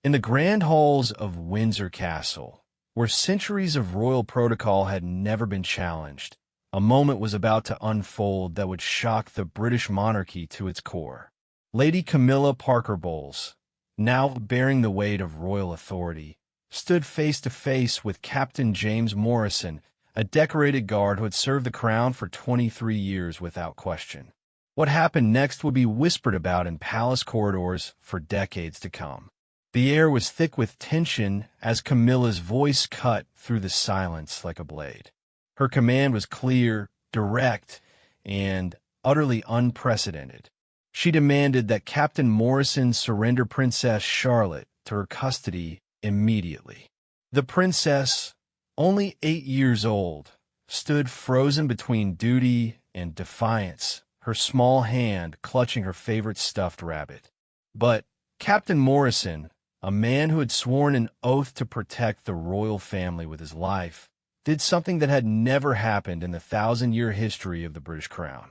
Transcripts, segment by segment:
In the grand halls of Windsor Castle, where centuries of royal protocol had never been challenged, a moment was about to unfold that would shock the British monarchy to its core. Lady Camilla Parker Bowles, now bearing the weight of royal authority, stood face to face with Captain James Morrison, a decorated guard who had served the crown for 23 years without question. What happened next would be whispered about in palace corridors for decades to come. The air was thick with tension as Camilla's voice cut through the silence like a blade. Her command was clear, direct, and utterly unprecedented. She demanded that Captain Morrison surrender Princess Charlotte to her custody immediately. The princess, only 8 years old, stood frozen between duty and defiance, her small hand clutching her favorite stuffed rabbit. But Captain Morrison, a man who had sworn an oath to protect the royal family with his life, did something that had never happened in the 1,000-year history of the British crown.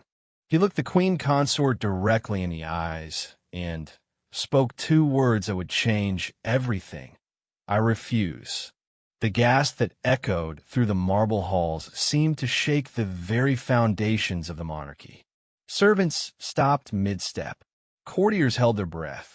He looked the Queen Consort directly in the eyes and spoke 2 words that would change everything. "I refuse." The gasp that echoed through the marble halls seemed to shake the very foundations of the monarchy. Servants stopped mid-step. Courtiers held their breath.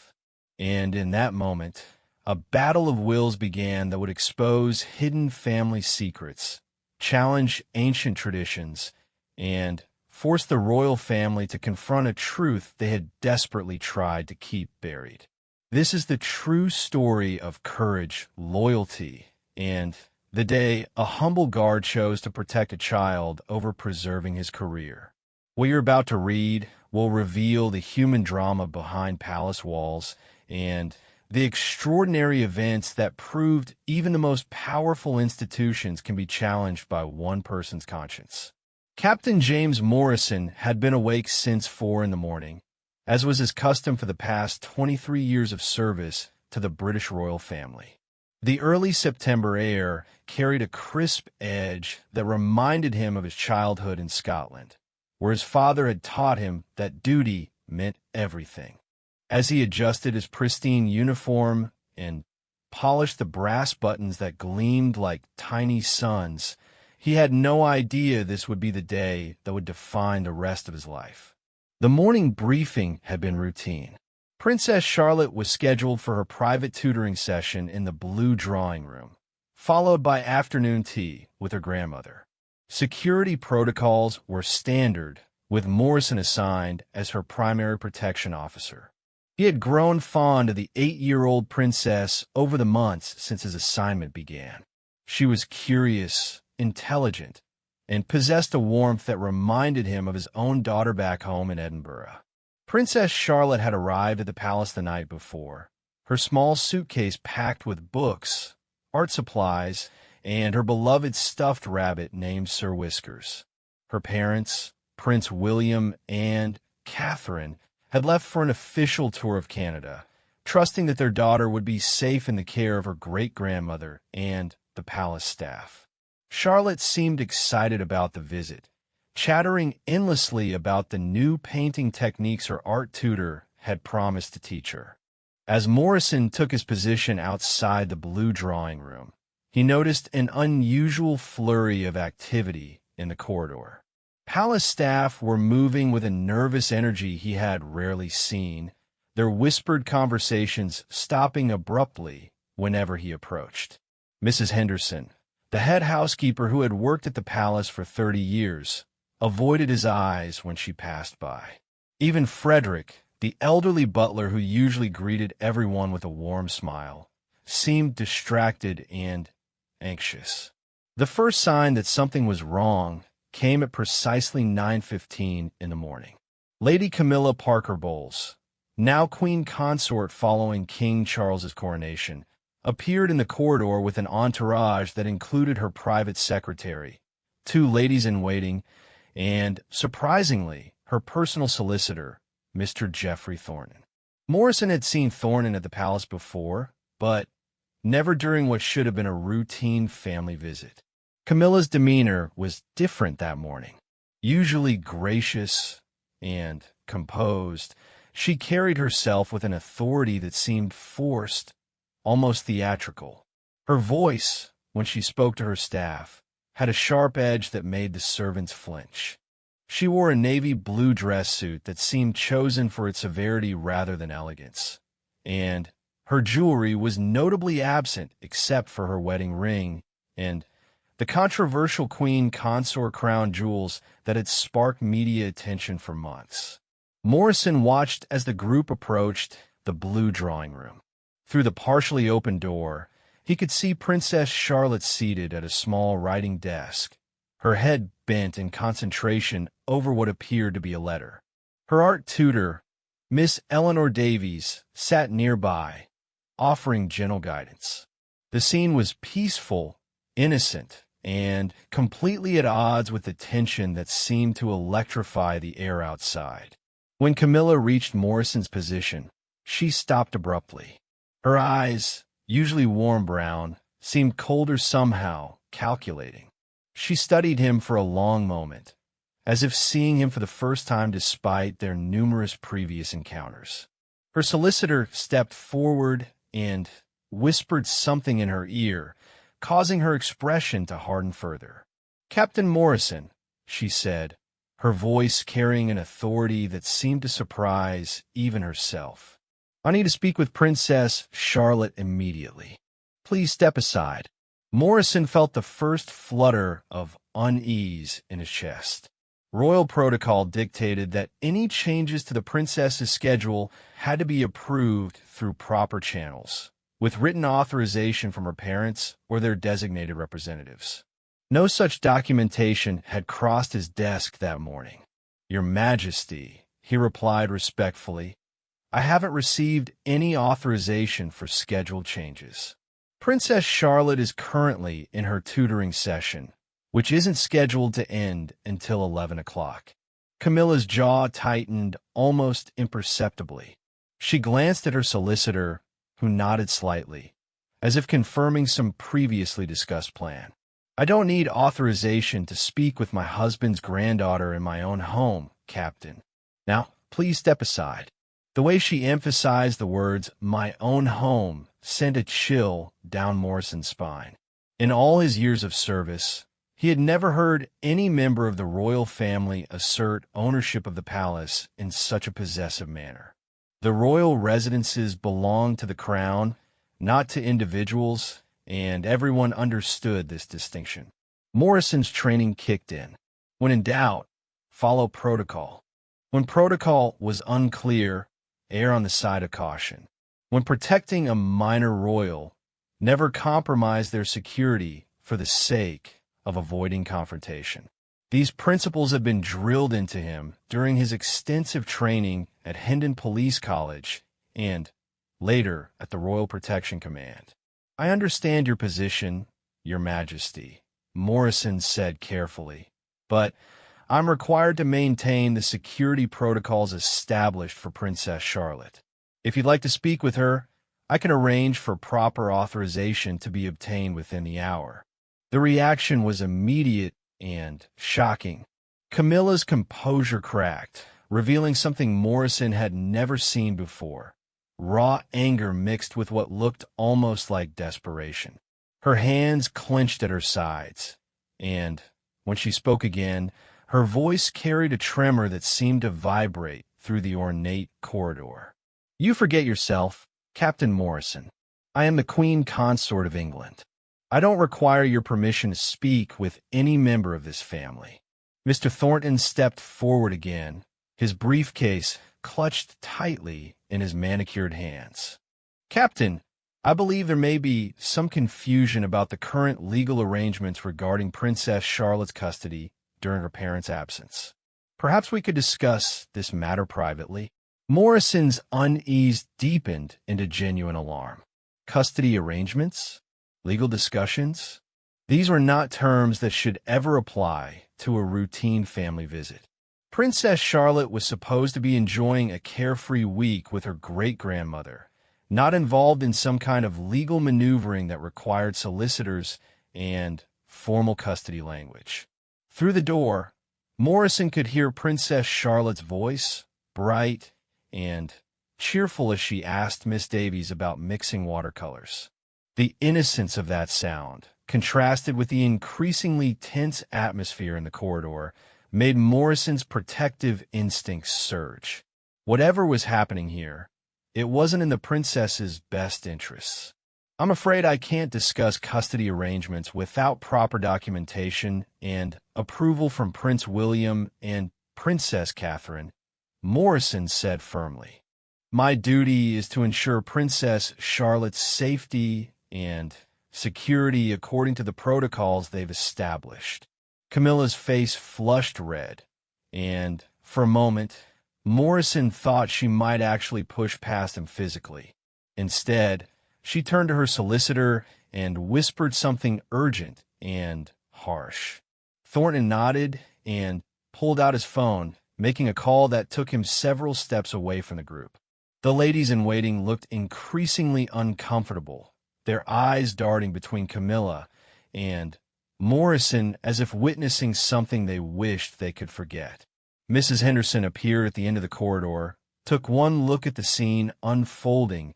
And in that moment, a battle of wills began that would expose hidden family secrets, challenge ancient traditions, and force the royal family to confront a truth they had desperately tried to keep buried. This is the true story of courage, loyalty, and the day a humble guard chose to protect a child over preserving his career. What you're about to read will reveal the human drama behind palace walls and the extraordinary events that proved even the most powerful institutions can be challenged by one person's conscience. Captain James Morrison had been awake since 4 in the morning, as was his custom for the past 23 years of service to the British royal family. The early September air carried a crisp edge that reminded him of his childhood in Scotland, where his father had taught him that duty meant everything. As he adjusted his pristine uniform and polished the brass buttons that gleamed like tiny suns, he had no idea this would be the day that would define the rest of his life. The morning briefing had been routine. Princess Charlotte was scheduled for her private tutoring session in the blue drawing room, followed by afternoon tea with her grandmother. Security protocols were standard, with Morrison assigned as her primary protection officer. He had grown fond of the 8-year-old princess over the months since his assignment began. She was curious, intelligent, and possessed a warmth that reminded him of his own daughter back home in Edinburgh. Princess Charlotte had arrived at the palace the night before, her small suitcase packed with books, art supplies, and her beloved stuffed rabbit named Sir Whiskers. Her parents, Prince William and Catherine, had left for an official tour of Canada, trusting that their daughter would be safe in the care of her great-grandmother and the palace staff. Charlotte seemed excited about the visit, chattering endlessly about the new painting techniques her art tutor had promised to teach her. As Morrison took his position outside the blue drawing room, he noticed an unusual flurry of activity in the corridor. Palace staff were moving with a nervous energy he had rarely seen, their whispered conversations stopping abruptly whenever he approached. Mrs. Henderson, the head housekeeper who had worked at the palace for 30 years, avoided his eyes when she passed by. Even Frederick, the elderly butler who usually greeted everyone with a warm smile, seemed distracted and anxious. The first sign that something was wrong came at precisely 9:15 in the morning. Lady Camilla Parker Bowles, now Queen Consort following King Charles's coronation, appeared in the corridor with an entourage that included her private secretary, 2 ladies-in-waiting, and, surprisingly, her personal solicitor, Mr. Geoffrey Thornton. Morrison had seen Thornton at the palace before, but never during what should have been a routine family visit. Camilla's demeanor was different that morning. Usually gracious and composed, she carried herself with an authority that seemed forced, almost theatrical. Her voice, when she spoke to her staff, had a sharp edge that made the servants flinch. She wore a navy blue dress suit that seemed chosen for its severity rather than elegance, and her jewelry was notably absent except for her wedding ring and the controversial queen consort crown jewels that had sparked media attention for months. Morrison watched as the group approached the blue drawing room. Through the partially open door, he could see Princess Charlotte seated at a small writing desk, her head bent in concentration over what appeared to be a letter. Her art tutor, Miss Eleanor Davies, sat nearby, offering gentle guidance. The scene was peaceful, innocent, and completely at odds with the tension that seemed to electrify the air outside. When Camilla reached Morrison's position, she stopped abruptly. Her eyes, usually warm brown, seemed colder somehow, calculating. She studied him for a long moment, as if seeing him for the first time despite their numerous previous encounters. Her solicitor stepped forward and whispered something in her ear, causing her expression to harden further. "Captain Morrison," she said, her voice carrying an authority that seemed to surprise even herself. "I need to speak with Princess Charlotte immediately. Please step aside." Morrison felt the first flutter of unease in his chest. Royal protocol dictated that any changes to the princess's schedule had to be approved through proper channels, with written authorization from her parents or their designated representatives. No such documentation had crossed his desk that morning. "Your Majesty," he replied respectfully, "I haven't received any authorization for scheduled changes. Princess Charlotte is currently in her tutoring session, which isn't scheduled to end until 11 o'clock. Camilla's jaw tightened almost imperceptibly. She glanced at her solicitor, who nodded slightly, as if confirming some previously discussed plan. "I don't need authorization to speak with my husband's granddaughter in my own home, Captain. Now, please step aside." The way she emphasized the words, "my own home," sent a chill down Morrison's spine. In all his years of service, he had never heard any member of the royal family assert ownership of the palace in such a possessive manner. The royal residences belonged to the crown, not to individuals, and everyone understood this distinction. Morrison's training kicked in. When in doubt, follow protocol. When protocol was unclear, err on the side of caution. When protecting a minor royal, never compromise their security for the sake of avoiding confrontation. These principles have been drilled into him during his extensive training at Hendon Police College and, later, at the Royal Protection Command. "I understand your position, Your Majesty," Morrison said carefully, "but I'm required to maintain the security protocols established for Princess Charlotte. If you'd like to speak with her, I can arrange for proper authorization to be obtained within the hour." The reaction was immediate and shocking. Camilla's composure cracked, revealing something Morrison had never seen before. Raw anger mixed with what looked almost like desperation. Her hands clenched at her sides, and, when she spoke again, her voice carried a tremor that seemed to vibrate through the ornate corridor. "You forget yourself, Captain Morrison. I am the Queen Consort of England. I don't require your permission to speak with any member of this family." Mr. Thornton stepped forward again, his briefcase clutched tightly in his manicured hands. "Captain, I believe there may be some confusion about the current legal arrangements regarding Princess Charlotte's custody during her parents' absence. Perhaps we could discuss this matter privately." Morrison's unease deepened into genuine alarm. Custody arrangements? Legal discussions? These were not terms that should ever apply to a routine family visit. Princess Charlotte was supposed to be enjoying a carefree week with her great-grandmother, not involved in some kind of legal maneuvering that required solicitors and formal custody language. Through the door, Morrison could hear Princess Charlotte's voice, bright and cheerful as she asked Miss Davies about mixing watercolors. The innocence of that sound, contrasted with the increasingly tense atmosphere in the corridor, made Morrison's protective instincts surge. Whatever was happening here, it wasn't in the princess's best interests. I'm afraid I can't discuss custody arrangements without proper documentation and approval from Prince William and Princess Catherine, Morrison said firmly. My duty is to ensure Princess Charlotte's safety and security according to the protocols they've established. Camilla's face flushed red, and, for a moment, Morrison thought she might actually push past him physically. Instead, she turned to her solicitor and whispered something urgent and harsh. Thornton nodded and pulled out his phone, making a call that took him several steps away from the group. The ladies-in-waiting looked increasingly uncomfortable, their eyes darting between Camilla and Morrison as if witnessing something they wished they could forget. Mrs. Henderson appeared at the end of the corridor, took one look at the scene unfolding,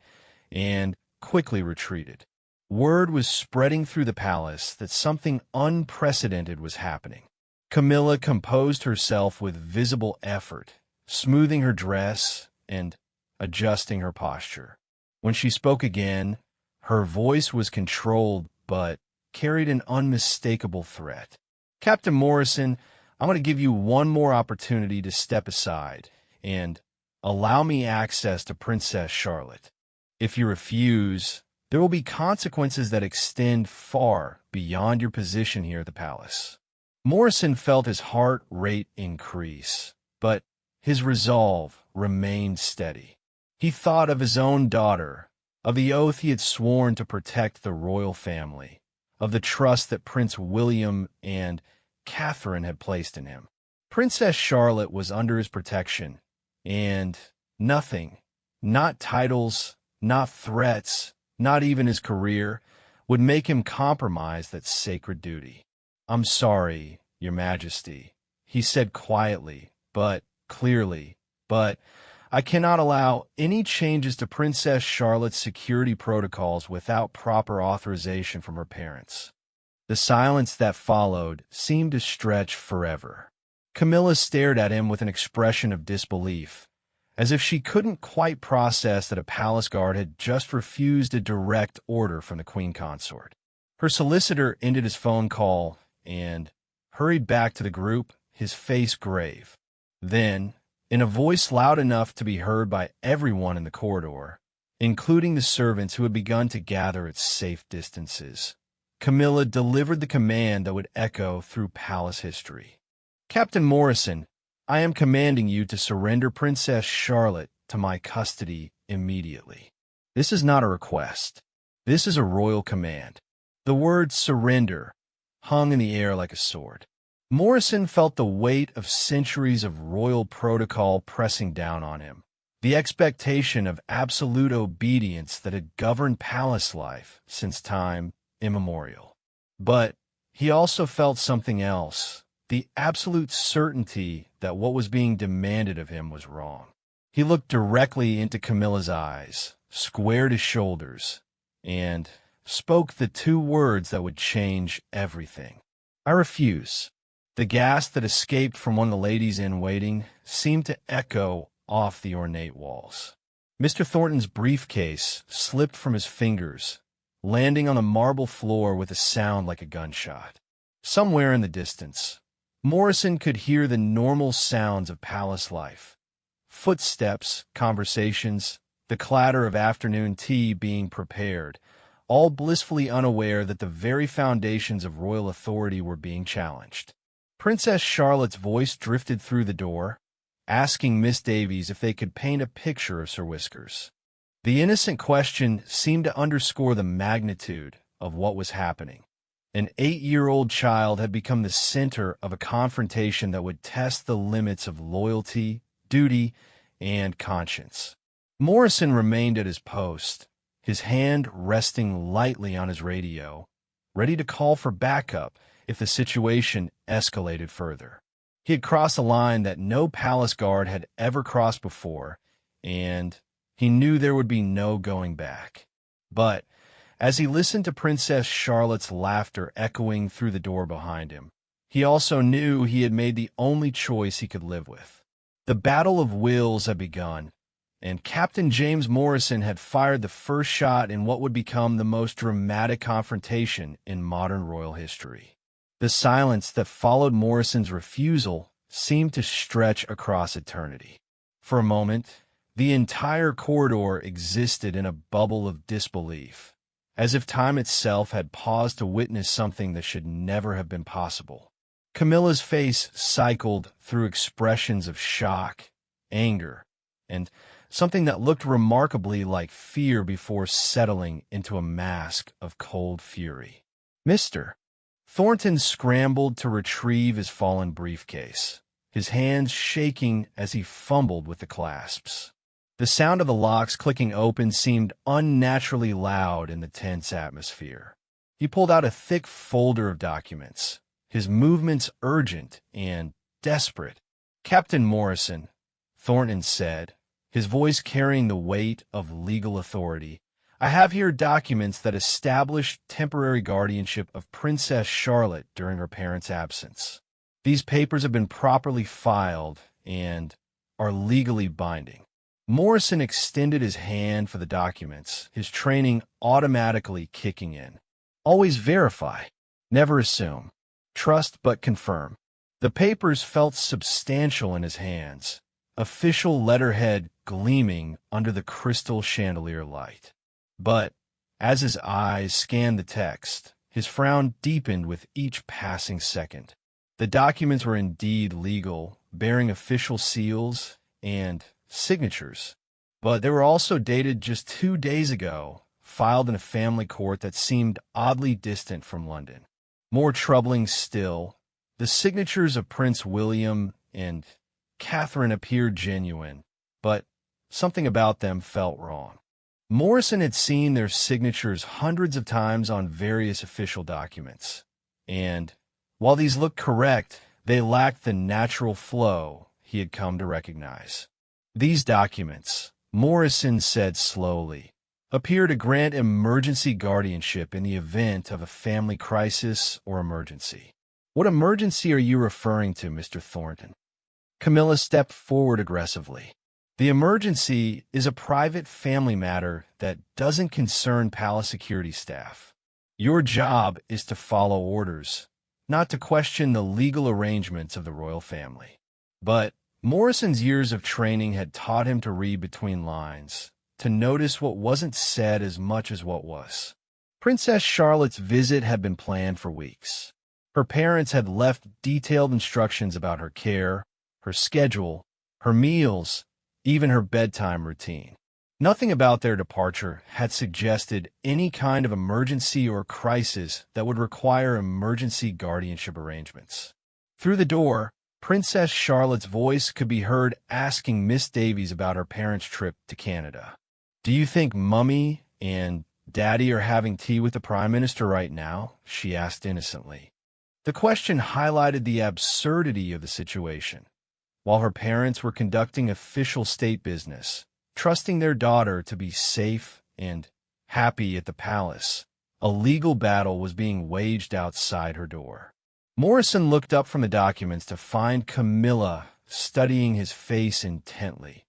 and quickly retreated. Word was spreading through the palace that something unprecedented was happening. Camilla composed herself with visible effort, smoothing her dress and adjusting her posture. When she spoke again, her voice was controlled but carried an unmistakable threat. Captain Morrison, I'm going to give you one more opportunity to step aside and allow me access to Princess Charlotte. If you refuse, there will be consequences that extend far beyond your position here at the palace. Morrison felt his heart rate increase, but his resolve remained steady. He thought of his own daughter, of the oath he had sworn to protect the royal family, of the trust that Prince William and Catherine had placed in him. Princess Charlotte was under his protection, and nothing, not titles, not threats, not even his career, would make him compromise that sacred duty. I'm sorry, Your Majesty, he said quietly, but clearly, but I cannot allow any changes to Princess Charlotte's security protocols without proper authorization from her parents. The silence that followed seemed to stretch forever. Camilla stared at him with an expression of disbelief, as if she couldn't quite process that a palace guard had just refused a direct order from the queen consort. Her solicitor ended his phone call and hurried back to the group, his face grave. Then, in a voice loud enough to be heard by everyone in the corridor, including the servants who had begun to gather at safe distances, Camilla delivered the command that would echo through palace history. Captain Morrison, I am commanding you to surrender Princess Charlotte to my custody immediately. This is not a request. This is a royal command. The word surrender hung in the air like a sword. Morrison felt the weight of centuries of royal protocol pressing down on him, the expectation of absolute obedience that had governed palace life since time immemorial. But he also felt something else, the absolute certainty that what was being demanded of him was wrong. He looked directly into Camilla's eyes, squared his shoulders, and spoke the two words that would change everything. I refuse. The gasp that escaped from one of the ladies in waiting seemed to echo off the ornate walls. Mr. Thornton's briefcase slipped from his fingers, landing on the marble floor with a sound like a gunshot. Somewhere in the distance, Morrison could hear the normal sounds of palace life. Footsteps, conversations, the clatter of afternoon tea being prepared, all blissfully unaware that the very foundations of royal authority were being challenged. Princess Charlotte's voice drifted through the door, asking Miss Davies if they could paint a picture of Sir Whiskers. The innocent question seemed to underscore the magnitude of what was happening. An 8-year-old child had become the center of a confrontation that would test the limits of loyalty, duty, and conscience. Morrison remained at his post, his hand resting lightly on his radio, ready to call for backup if the situation escalated further. He had crossed a line that no palace guard had ever crossed before, and He knew there would be no going back. But as he listened to Princess Charlotte's laughter echoing through the door behind him, he also knew he had made the only choice he could live with. The battle of wills had begun, and Captain James Morrison had fired the first shot in what would become the most dramatic confrontation in modern royal history. The silence that followed Morrison's refusal seemed to stretch across eternity. For a moment, the entire corridor existed in a bubble of disbelief, as if time itself had paused to witness something that should never have been possible. Camilla's face cycled through expressions of shock, anger, and something that looked remarkably like fear before settling into a mask of cold fury. "Mr." Thornton scrambled to retrieve his fallen briefcase, his hands shaking as he fumbled with the clasps. The sound of the locks clicking open seemed unnaturally loud in the tense atmosphere. He pulled out a thick folder of documents, his movements urgent and desperate. "Captain Morrison," Thornton said, his voice carrying the weight of legal authority, "I have here documents that establish temporary guardianship of Princess Charlotte during her parents' absence. These papers have been properly filed and are legally binding." Morrison extended his hand for the documents, his training automatically kicking in. Always verify, never assume. Trust but confirm. The papers felt substantial in his hands, official letterhead gleaming under the crystal chandelier light. But as his eyes scanned the text, his frown deepened with each passing second. The documents were indeed legal, bearing official seals and signatures, but they were also dated just 2 days ago, filed in a family court that seemed oddly distant from London. More troubling still, the signatures of Prince William and Catherine appeared genuine, but something about them felt wrong. Morrison had seen their signatures hundreds of times on various official documents, and while these looked correct, they lacked the natural flow he had come to recognize. "These documents," Morrison said slowly, "appear to grant emergency guardianship in the event of a family crisis or emergency." "What emergency are you referring to, Mr. Thornton?" Camilla stepped forward aggressively. "The emergency is a private family matter that doesn't concern palace security staff. Your job is to follow orders, not to question the legal arrangements of the royal family." But Morrison's years of training had taught him to read between lines, to notice what wasn't said as much as what was. Princess Charlotte's visit had been planned for weeks. Her parents had left detailed instructions about her care, her schedule, her meals, even her bedtime routine. Nothing about their departure had suggested any kind of emergency or crisis that would require emergency guardianship arrangements. Through the door, Princess Charlotte's voice could be heard asking Miss Davies about her parents' trip to Canada. "Do you think Mummy and Daddy are having tea with the Prime Minister right now?" she asked innocently. The question highlighted the absurdity of the situation. While her parents were conducting official state business, trusting their daughter to be safe and happy at the palace, a legal battle was being waged outside her door. Morrison looked up from the documents to find Camilla studying his face intently,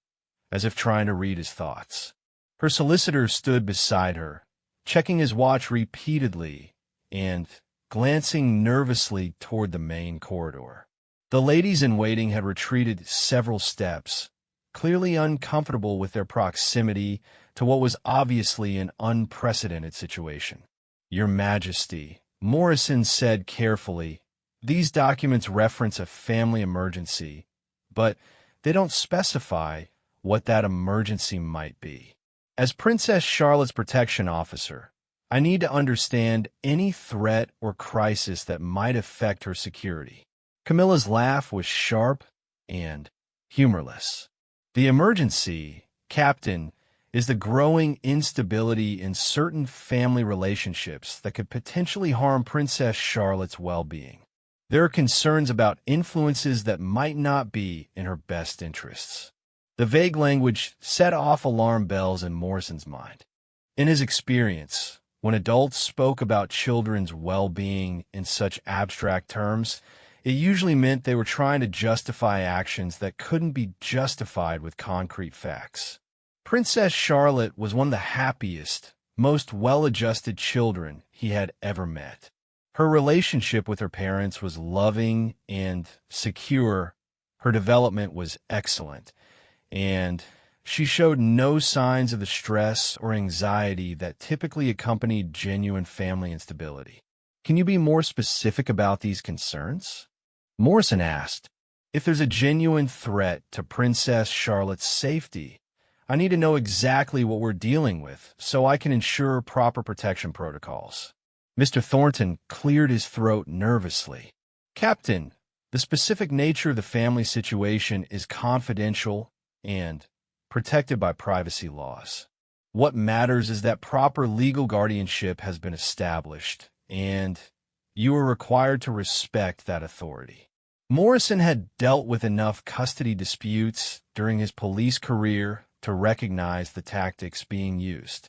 as if trying to read his thoughts. Her solicitor stood beside her, checking his watch repeatedly and glancing nervously toward the main corridor. The ladies-in-waiting had retreated several steps, clearly uncomfortable with their proximity to what was obviously an unprecedented situation. "Your Majesty," Morrison said carefully, "these documents reference a family emergency, but they don't specify what that emergency might be. As Princess Charlotte's protection officer, I need to understand any threat or crisis that might affect her security." Camilla's laugh was sharp and humorless. "The emergency, Captain, is the growing instability in certain family relationships that could potentially harm Princess Charlotte's well-being. There are concerns about influences that might not be in her best interests." The vague language set off alarm bells in Morrison's mind. In his experience, when adults spoke about children's well-being in such abstract terms, it usually meant they were trying to justify actions that couldn't be justified with concrete facts. Princess Charlotte was one of the happiest, most well-adjusted children he had ever met. Her relationship with her parents was loving and secure. Her development was excellent, and she showed no signs of the stress or anxiety that typically accompanied genuine family instability. Can you be more specific about these concerns? Morrison asked, if there's a genuine threat to Princess Charlotte's safety, I need to know exactly what we're dealing with so I can ensure proper protection protocols. Mr. Thornton cleared his throat nervously. Captain, the specific nature of the family situation is confidential and protected by privacy laws. What matters is that proper legal guardianship has been established, and you are required to respect that authority. Morrison had dealt with enough custody disputes during his police career to recognize the tactics being used.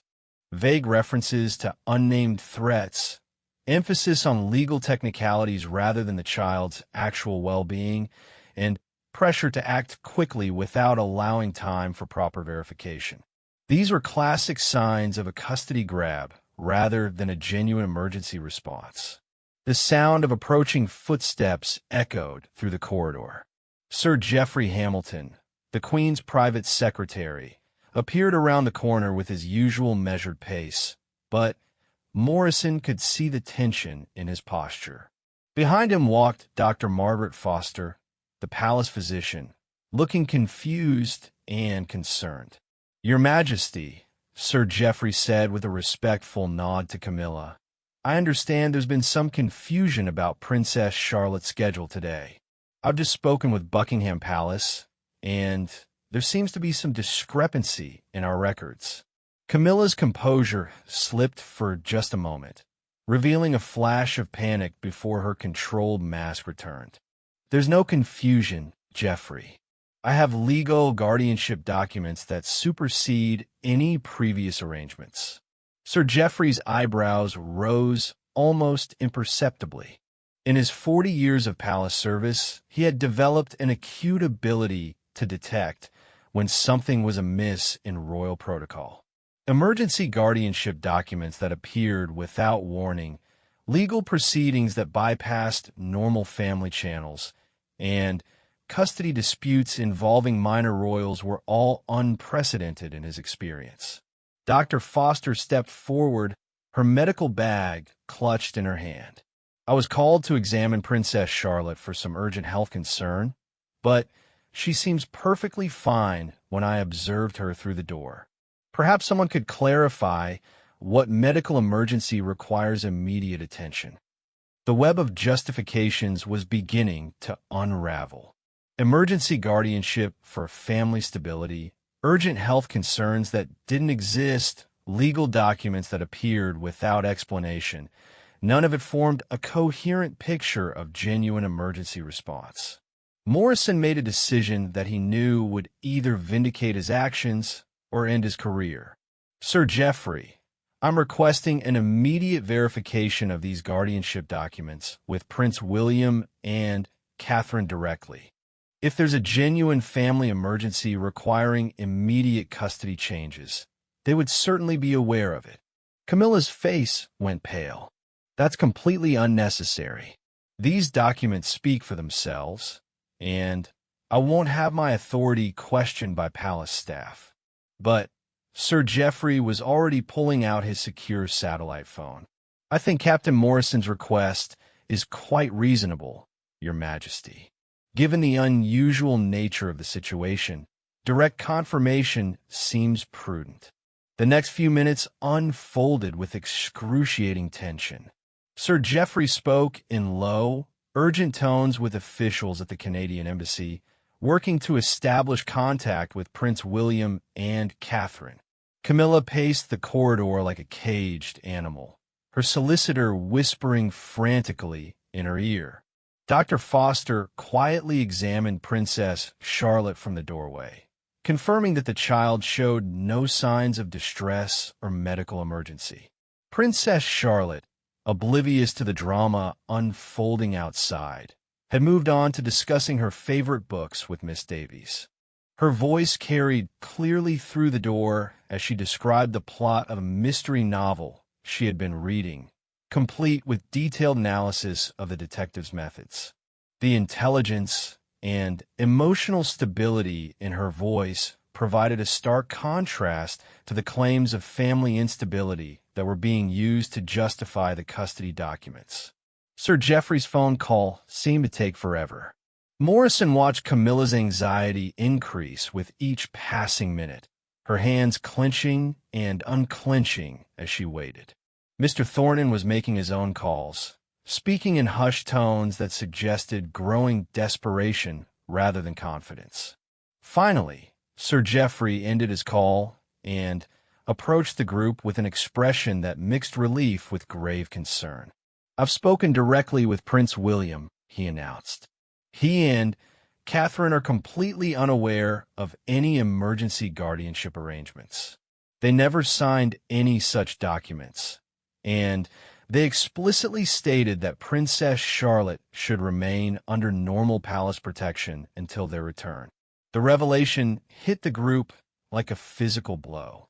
Vague references to unnamed threats, emphasis on legal technicalities rather than the child's actual well-being, and pressure to act quickly without allowing time for proper verification. These were classic signs of a custody grab rather than a genuine emergency response. The sound of approaching footsteps echoed through the corridor. Sir Geoffrey Hamilton, the Queen's private secretary, appeared around the corner with his usual measured pace, but Morrison could see the tension in his posture. Behind him walked Dr. Margaret Foster, the palace physician, looking confused and concerned. Your Majesty, Sir Geoffrey said with a respectful nod to Camilla, I understand there's been some confusion about Princess Charlotte's schedule today. I've just spoken with Buckingham Palace, and there seems to be some discrepancy in our records. Camilla's composure slipped for just a moment, revealing a flash of panic before her controlled mask returned. There's no confusion, Geoffrey. I have legal guardianship documents that supersede any previous arrangements. Sir Geoffrey's eyebrows rose almost imperceptibly. In his 40 years of palace service, he had developed an acute ability to detect when something was amiss in royal protocol. Emergency guardianship documents that appeared without warning, legal proceedings that bypassed normal family channels, and custody disputes involving minor royals were all unprecedented in his experience. Dr. Foster stepped forward, her medical bag clutched in her hand. I was called to examine Princess Charlotte for some urgent health concern, but she seems perfectly fine when I observed her through the door. Perhaps someone could clarify what medical emergency requires immediate attention. The web of justifications was beginning to unravel. Emergency guardianship for family stability, urgent health concerns that didn't exist, legal documents that appeared without explanation. None of it formed a coherent picture of genuine emergency response. Morrison made a decision that he knew would either vindicate his actions or end his career. Sir Geoffrey, I'm requesting an immediate verification of these guardianship documents with Prince William and Catherine directly. If there's a genuine family emergency requiring immediate custody changes, they would certainly be aware of it. Camilla's face went pale. That's completely unnecessary. These documents speak for themselves, and I won't have my authority questioned by palace staff. But Sir Geoffrey was already pulling out his secure satellite phone. I think Captain Morrison's request is quite reasonable, Your Majesty. Given the unusual nature of the situation, direct confirmation seems prudent. The next few minutes unfolded with excruciating tension. Sir Geoffrey spoke in low, urgent tones with officials at the Canadian Embassy, working to establish contact with Prince William and Catherine. Camilla paced the corridor like a caged animal, her solicitor whispering frantically in her ear. Dr. Foster quietly examined Princess Charlotte from the doorway, confirming that the child showed no signs of distress or medical emergency. Princess Charlotte, oblivious to the drama unfolding outside, had moved on to discussing her favorite books with Miss Davies. Her voice carried clearly through the door as she described the plot of a mystery novel she had been reading, complete with detailed analysis of the detective's methods. The intelligence and emotional stability in her voice provided a stark contrast to the claims of family instability that were being used to justify the custody documents. Sir Geoffrey's phone call seemed to take forever. Morrison watched Camilla's anxiety increase with each passing minute, her hands clenching and unclenching as she waited. Mr. Thornton was making his own calls, speaking in hushed tones that suggested growing desperation rather than confidence. Finally, Sir Geoffrey ended his call and approached the group with an expression that mixed relief with grave concern. "I've spoken directly with Prince William," he announced. "He and Catherine are completely unaware of any emergency guardianship arrangements. They never signed any such documents, and they explicitly stated that Princess Charlotte should remain under normal palace protection until their return." The revelation hit the group like a physical blow.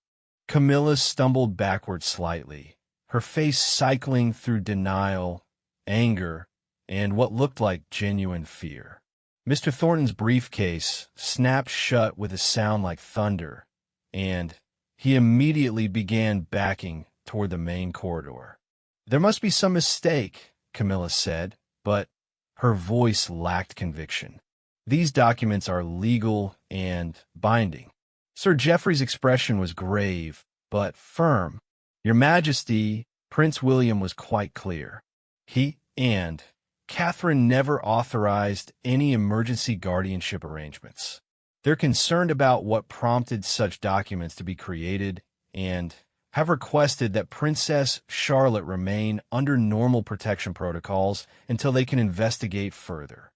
Camilla stumbled backward slightly, her face cycling through denial, anger, and what looked like genuine fear. Mr. Thornton's briefcase snapped shut with a sound like thunder, and he immediately began backing toward the main corridor. "There must be some mistake," Camilla said, but her voice lacked conviction. "These documents are legal and binding." Sir Geoffrey's expression was grave, but firm. "Your Majesty," Prince William was quite clear. "He and Catherine never authorized any emergency guardianship arrangements. They're concerned about what prompted such documents to be created and have requested that Princess Charlotte remain under normal protection protocols until they can investigate further."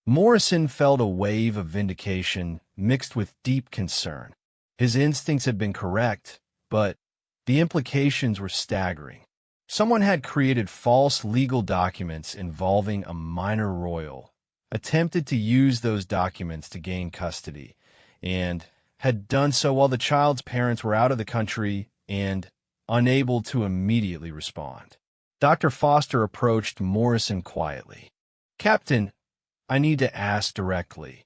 Morrison felt a wave of vindication mixed with deep concern. His instincts had been correct, but the implications were staggering. Someone had created false legal documents involving a minor royal, attempted to use those documents to gain custody, and had done so while the child's parents were out of the country and unable to immediately respond. Dr. Foster approached Morrison quietly. "Captain, I need to ask directly.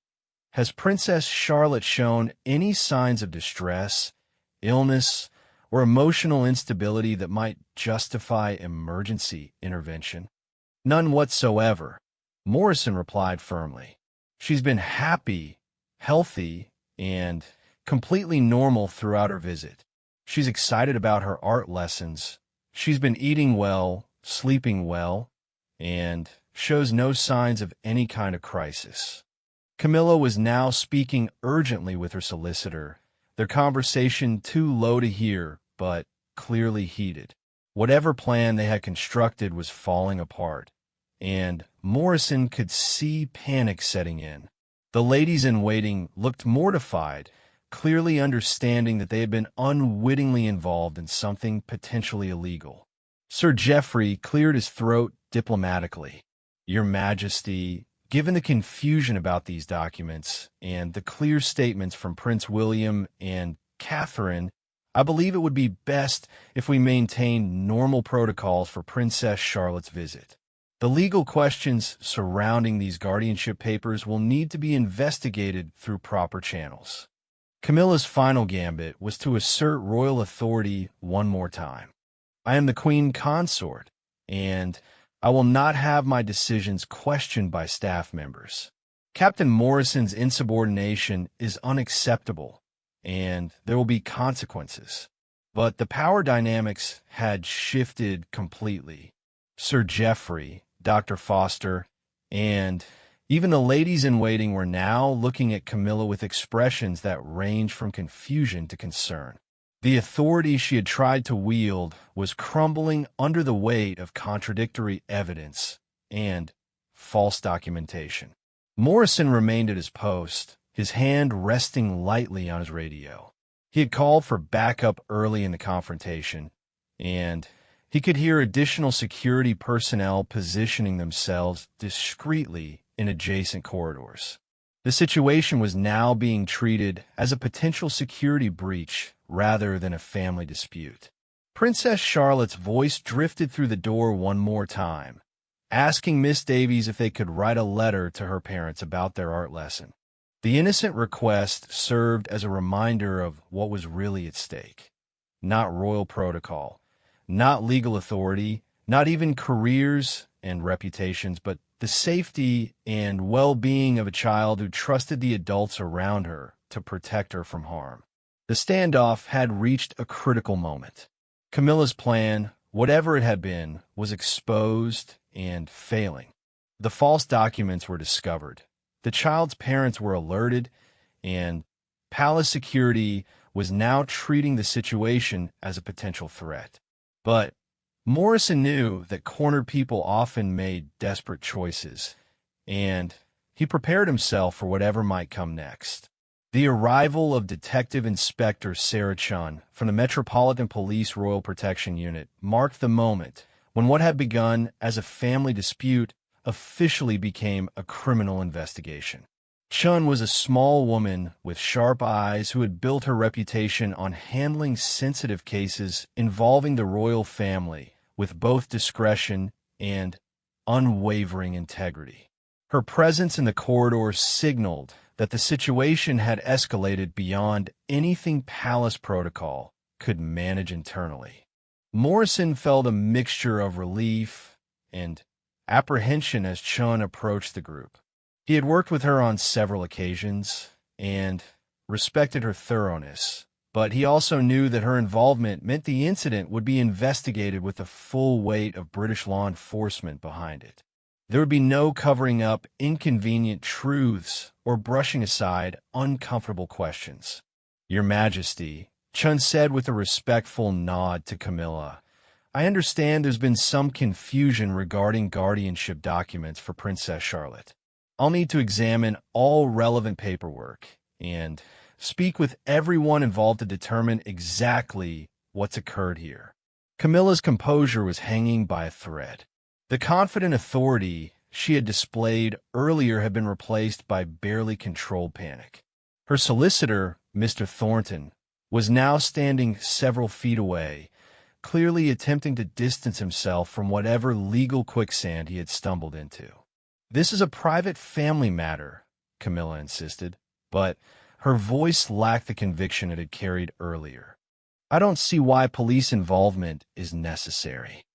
Has Princess Charlotte shown any signs of distress, illness, or emotional instability that might justify emergency intervention?" "None whatsoever," Morrison replied firmly. "She's been happy, healthy, and completely normal throughout her visit. She's excited about her art lessons. She's been eating well, sleeping well, and shows no signs of any kind of crisis." Camilla was now speaking urgently with her solicitor, their conversation too low to hear, but clearly heated. Whatever plan they had constructed was falling apart, and Morrison could see panic setting in. The ladies-in-waiting looked mortified, clearly understanding that they had been unwittingly involved in something potentially illegal. Sir Geoffrey cleared his throat diplomatically. "Your Majesty, given the confusion about these documents and the clear statements from Prince William and Catherine, I believe it would be best if we maintain normal protocols for Princess Charlotte's visit. The legal questions surrounding these guardianship papers will need to be investigated through proper channels." Camilla's final gambit was to assert royal authority one more time. "I am the Queen Consort, and I will not have my decisions questioned by staff members. Captain Morrison's insubordination is unacceptable, and there will be consequences." But the power dynamics had shifted completely. Sir Geoffrey, Dr. Foster, and even the ladies-in-waiting were now looking at Camilla with expressions that ranged from confusion to concern. The authority she had tried to wield was crumbling under the weight of contradictory evidence and false documentation. Morrison remained at his post, his hand resting lightly on his radio. He had called for backup early in the confrontation, and he could hear additional security personnel positioning themselves discreetly in adjacent corridors. The situation was now being treated as a potential security breach rather than a family dispute. Princess Charlotte's voice drifted through the door one more time, asking Miss Davies if they could write a letter to her parents about their art lesson. The innocent request served as a reminder of what was really at stake. Not royal protocol, not legal authority, not even careers and reputations, but the safety and well-being of a child who trusted the adults around her to protect her from harm. The standoff had reached a critical moment. Camilla's plan, whatever it had been, was exposed and failing. The false documents were discovered. The child's parents were alerted, and palace security was now treating the situation as a potential threat. But Morrison knew that cornered people often made desperate choices, and he prepared himself for whatever might come next. The arrival of Detective Inspector Sarah Chun from the Metropolitan Police Royal Protection Unit marked the moment when what had begun as a family dispute officially became a criminal investigation. Chun was a small woman with sharp eyes who had built her reputation on handling sensitive cases involving the royal family with both discretion and unwavering integrity. Her presence in the corridor signaled that the situation had escalated beyond anything palace protocol could manage internally. Morrison felt a mixture of relief and apprehension as Chun approached the group. He had worked with her on several occasions and respected her thoroughness, but he also knew that her involvement meant the incident would be investigated with the full weight of British law enforcement behind it. There would be no covering up inconvenient truths or brushing aside uncomfortable questions. "Your Majesty," Chun said with a respectful nod to Camilla, "I understand there's been some confusion regarding guardianship documents for Princess Charlotte. I'll need to examine all relevant paperwork and speak with everyone involved to determine exactly what's occurred here." Camilla's composure was hanging by a thread. The confident authority she had displayed earlier had been replaced by barely controlled panic. Her solicitor, Mr. Thornton, was now standing several feet away, clearly attempting to distance himself from whatever legal quicksand he had stumbled into. "This is a private family matter," Camilla insisted, but her voice lacked the conviction it had carried earlier. "I don't see why police involvement is necessary."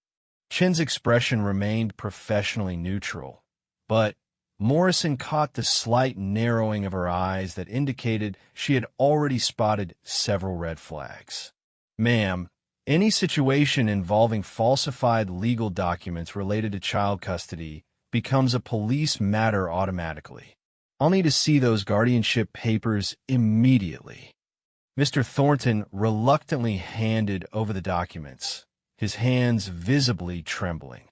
Chin's expression remained professionally neutral, but Morrison caught the slight narrowing of her eyes that indicated she had already spotted several red flags. "Ma'am, any situation involving falsified legal documents related to child custody becomes a police matter automatically. I'll need to see those guardianship papers immediately." Mr. Thornton reluctantly handed over the documents, his hands visibly trembling.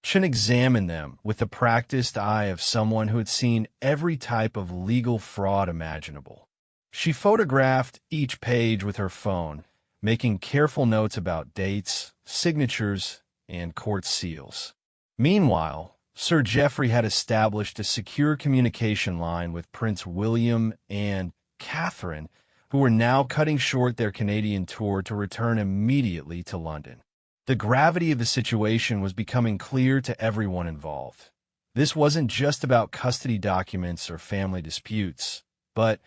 Chin examined them with the practiced eye of someone who had seen every type of legal fraud imaginable. She photographed each page with her phone, making careful notes about dates, signatures, and court seals. Meanwhile, Sir Geoffrey had established a secure communication line with Prince William and Catherine, who were now cutting short their Canadian tour to return immediately to London. The gravity of the situation was becoming clear to everyone involved. This wasn't just about custody documents or family disputes, but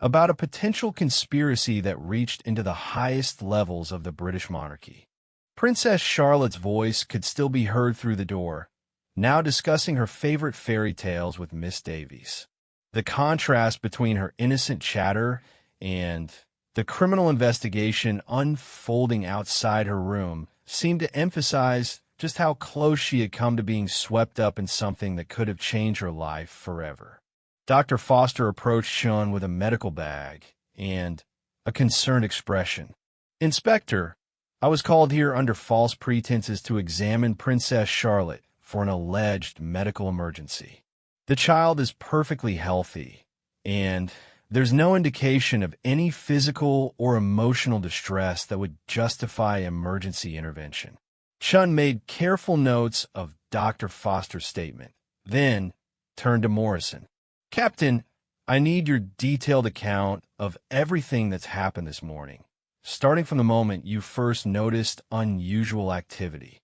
about a potential conspiracy that reached into the highest levels of the British monarchy. Princess Charlotte's voice could still be heard through the door, now discussing her favorite fairy tales with Miss Davies. The contrast between her innocent chatter and the criminal investigation unfolding outside her room seemed to emphasize just how close she had come to being swept up in something that could have changed her life forever. Dr. Foster approached Sean with a medical bag and a concerned expression. "Inspector, I was called here under false pretenses to examine Princess Charlotte for an alleged medical emergency. The child is perfectly healthy, and There's no indication of any physical or emotional distress that would justify emergency intervention. Chun made careful notes of Dr. Foster's statement, then turned to Morrison. Captain, I need your detailed account of everything that's happened this morning, starting from the moment you first noticed unusual activity.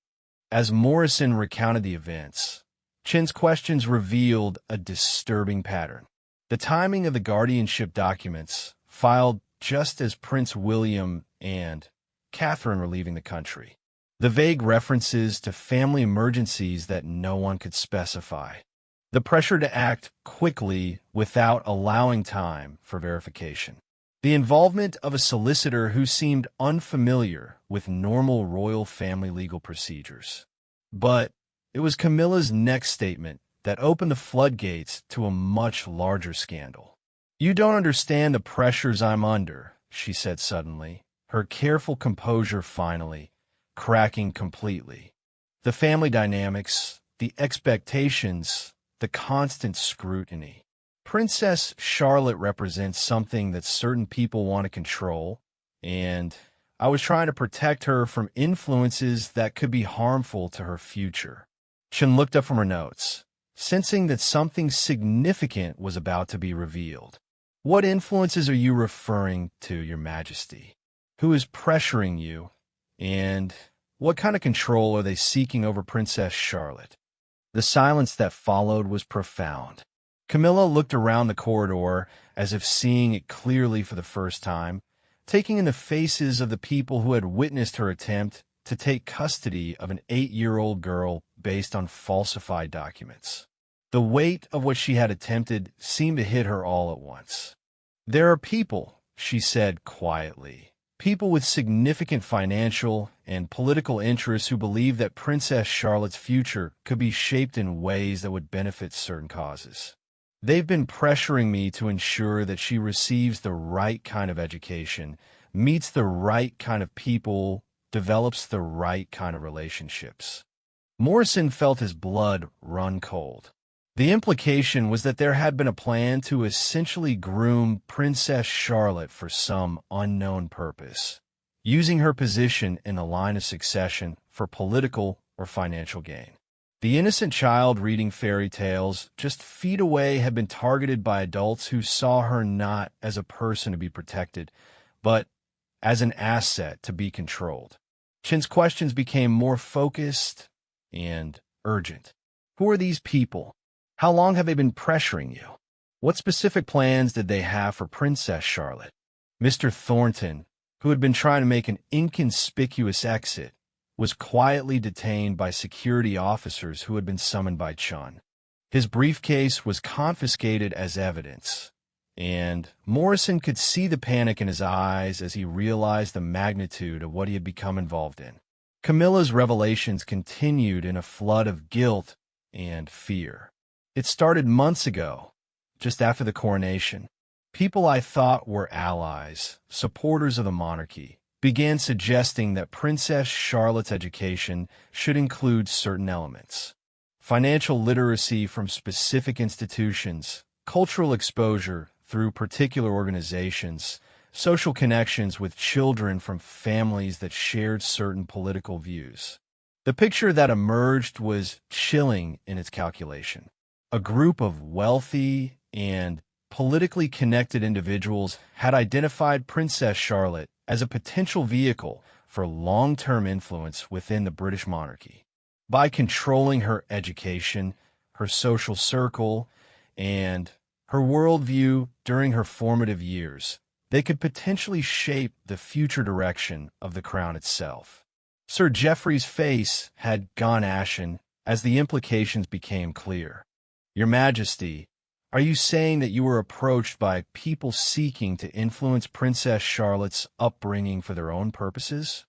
As Morrison recounted the events, Chin's questions revealed a disturbing pattern. The timing of the guardianship documents, filed just as Prince William and Catherine were leaving the country. The vague references to family emergencies that no one could specify. The pressure to act quickly without allowing time for verification. The involvement of a solicitor who seemed unfamiliar with normal royal family legal procedures. But it was Camilla's next statement that opened the floodgates to a much larger scandal. You don't understand the pressures I'm under, she said suddenly, her careful composure finally cracking completely. The family dynamics, the expectations, the constant scrutiny. Princess Charlotte represents something that certain people want to control, and I was trying to protect her from influences that could be harmful to her future. Chen looked up from her notes, sensing that something significant was about to be revealed. What influences are you referring to, Your Majesty? Who is pressuring you? And what kind of control are they seeking over Princess Charlotte? The silence that followed was profound. Camilla looked around the corridor as if seeing it clearly for the first time, taking in the faces of the people who had witnessed her attempt to take custody of an 8-year-old girl based on falsified documents. The weight of what she had attempted seemed to hit her all at once. There are people, she said quietly, people with significant financial and political interests who believe that Princess Charlotte's future could be shaped in ways that would benefit certain causes. They've been pressuring me to ensure that she receives the right kind of education, meets the right kind of people, develops the right kind of relationships. Morrison felt his blood run cold. The implication was that there had been a plan to essentially groom Princess Charlotte for some unknown purpose, using her position in the line of succession for political or financial gain. The innocent child reading fairy tales just feet away had been targeted by adults who saw her not as a person to be protected, but as an asset to be controlled. Chin's questions became more focused and urgent. Who are these people? How long have they been pressuring you? What specific plans did they have for Princess Charlotte? Mr. Thornton, who had been trying to make an inconspicuous exit, was quietly detained by security officers who had been summoned by Chun. His briefcase was confiscated as evidence, and Morrison could see the panic in his eyes as he realized the magnitude of what he had become involved in. Camilla's revelations continued in a flood of guilt and fear. It started months ago, just after the coronation. People I thought were allies, supporters of the monarchy, began suggesting that Princess Charlotte's education should include certain elements. Financial literacy from specific institutions, cultural exposure through particular organizations, social connections with children from families that shared certain political views. The picture that emerged was chilling in its calculation. A group of wealthy and politically connected individuals had identified Princess Charlotte as a potential vehicle for long-term influence within the British monarchy. By controlling her education, her social circle, and her worldview during her formative years, they could potentially shape the future direction of the crown itself. Sir Geoffrey's face had gone ashen as the implications became clear. Your Majesty, are you saying that you were approached by people seeking to influence Princess Charlotte's upbringing for their own purposes?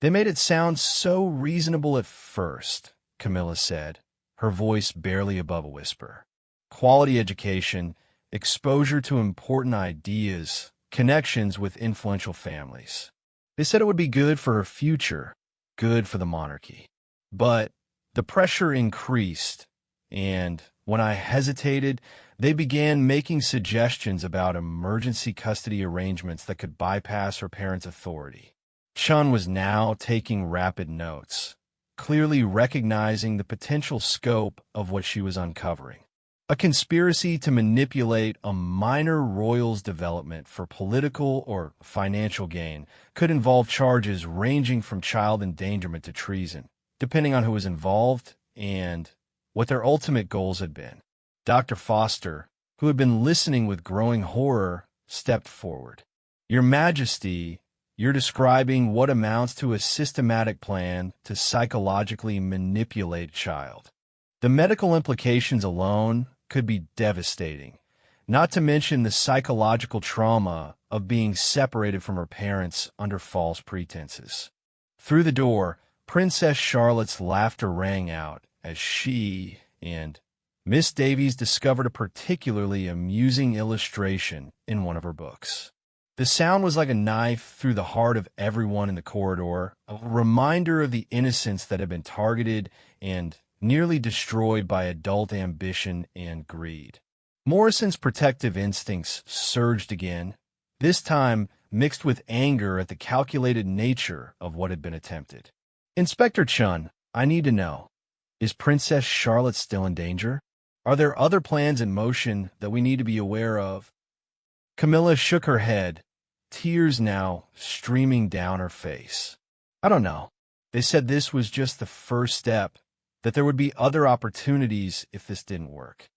They made it sound so reasonable at first, Camilla said, her voice barely above a whisper. Quality education, exposure to important ideas, connections with influential families. They said it would be good for her future, good for the monarchy. But the pressure increased, and When I hesitated, they began making suggestions about emergency custody arrangements that could bypass her parents' authority. Chun was now taking rapid notes, clearly recognizing the potential scope of what she was uncovering. A conspiracy to manipulate a minor royal's development for political or financial gain could involve charges ranging from child endangerment to treason, depending on who was involved and what their ultimate goals had been. Dr. Foster, who had been listening with growing horror, stepped forward. "Your Majesty, you're describing what amounts to a systematic plan to psychologically manipulate a child. The medical implications alone could be devastating, not to mention the psychological trauma of being separated from her parents under false pretenses." Through the door, Princess Charlotte's laughter rang out as she and Miss Davies discovered a particularly amusing illustration in one of her books. The sound was like a knife through the heart of everyone in the corridor, a reminder of the innocence that had been targeted and nearly destroyed by adult ambition and greed. Morrison's protective instincts surged again, this time mixed with anger at the calculated nature of what had been attempted. "Inspector Chun, I need to know, is Princess Charlotte still in danger? Are there other plans in motion that we need to be aware of?" Camilla shook her head, tears now streaming down her face. "I don't know. They said this was just the first step, that there would be other opportunities if this didn't work.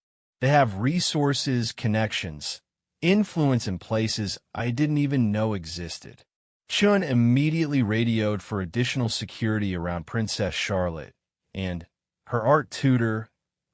They have resources, connections, influence in places I didn't even know existed." Chun immediately radioed for additional security around Princess Charlotte and her art tutor,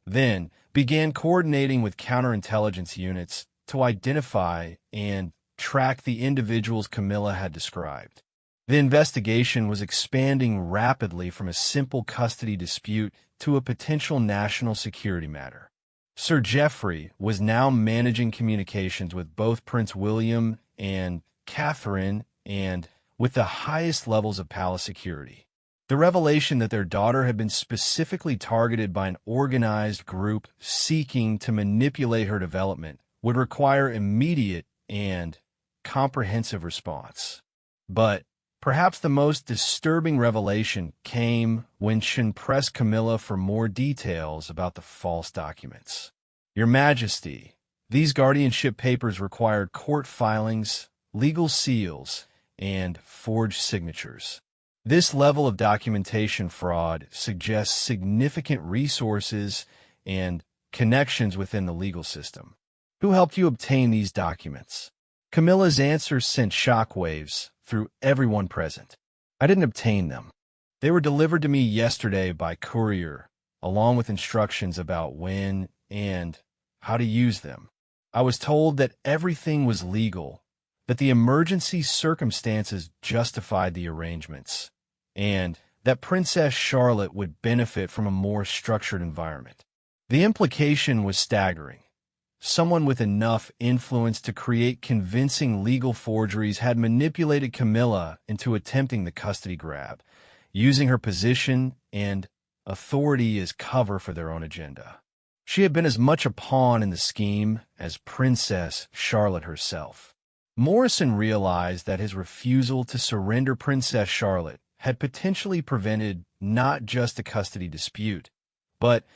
then began coordinating with counterintelligence units to identify and track the individuals Camilla had described. The investigation was expanding rapidly from a simple custody dispute to a potential national security matter. Sir Geoffrey was now managing communications with both Prince William and Catherine and with the highest levels of palace security. The revelation that their daughter had been specifically targeted by an organized group seeking to manipulate her development would require immediate and comprehensive response. But perhaps the most disturbing revelation came when Chun pressed Camilla for more details about the false documents. "Your Majesty, these guardianship papers required court filings, legal seals, and forged signatures. This level of documentation fraud suggests significant resources and connections within the legal system. Who helped you obtain these documents?" Camilla's answer sent shockwaves through everyone present. "I didn't obtain them. They were delivered to me yesterday by courier, along with instructions about when and how to use them. I was told that everything was legal, that the emergency circumstances justified the arrangements, and that Princess Charlotte would benefit from a more structured environment." The implication was staggering. Someone with enough influence to create convincing legal forgeries had manipulated Camilla into attempting the custody grab, using her position and authority as cover for their own agenda. She had been as much a pawn in the scheme as Princess Charlotte herself. Morrison realized that his refusal to surrender Princess Charlotte had potentially prevented not just a custody dispute, but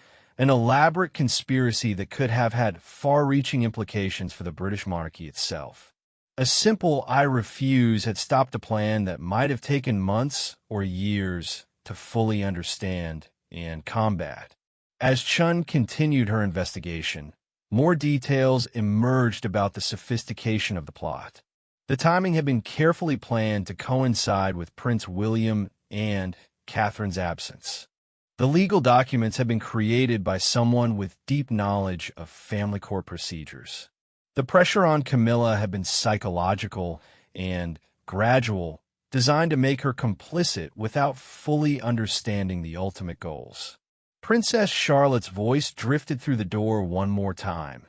an elaborate conspiracy that could have had far-reaching implications for the British monarchy itself. A simple "I refuse" had stopped a plan that might have taken months or years to fully understand and combat. As Chun continued her investigation, more details emerged about the sophistication of the plot. The timing had been carefully planned to coincide with Prince William and Catherine's absence. The legal documents had been created by someone with deep knowledge of family court procedures. The pressure on Camilla had been psychological and gradual, designed to make her complicit without fully understanding the ultimate goals. Princess Charlotte's voice drifted through the door one more time,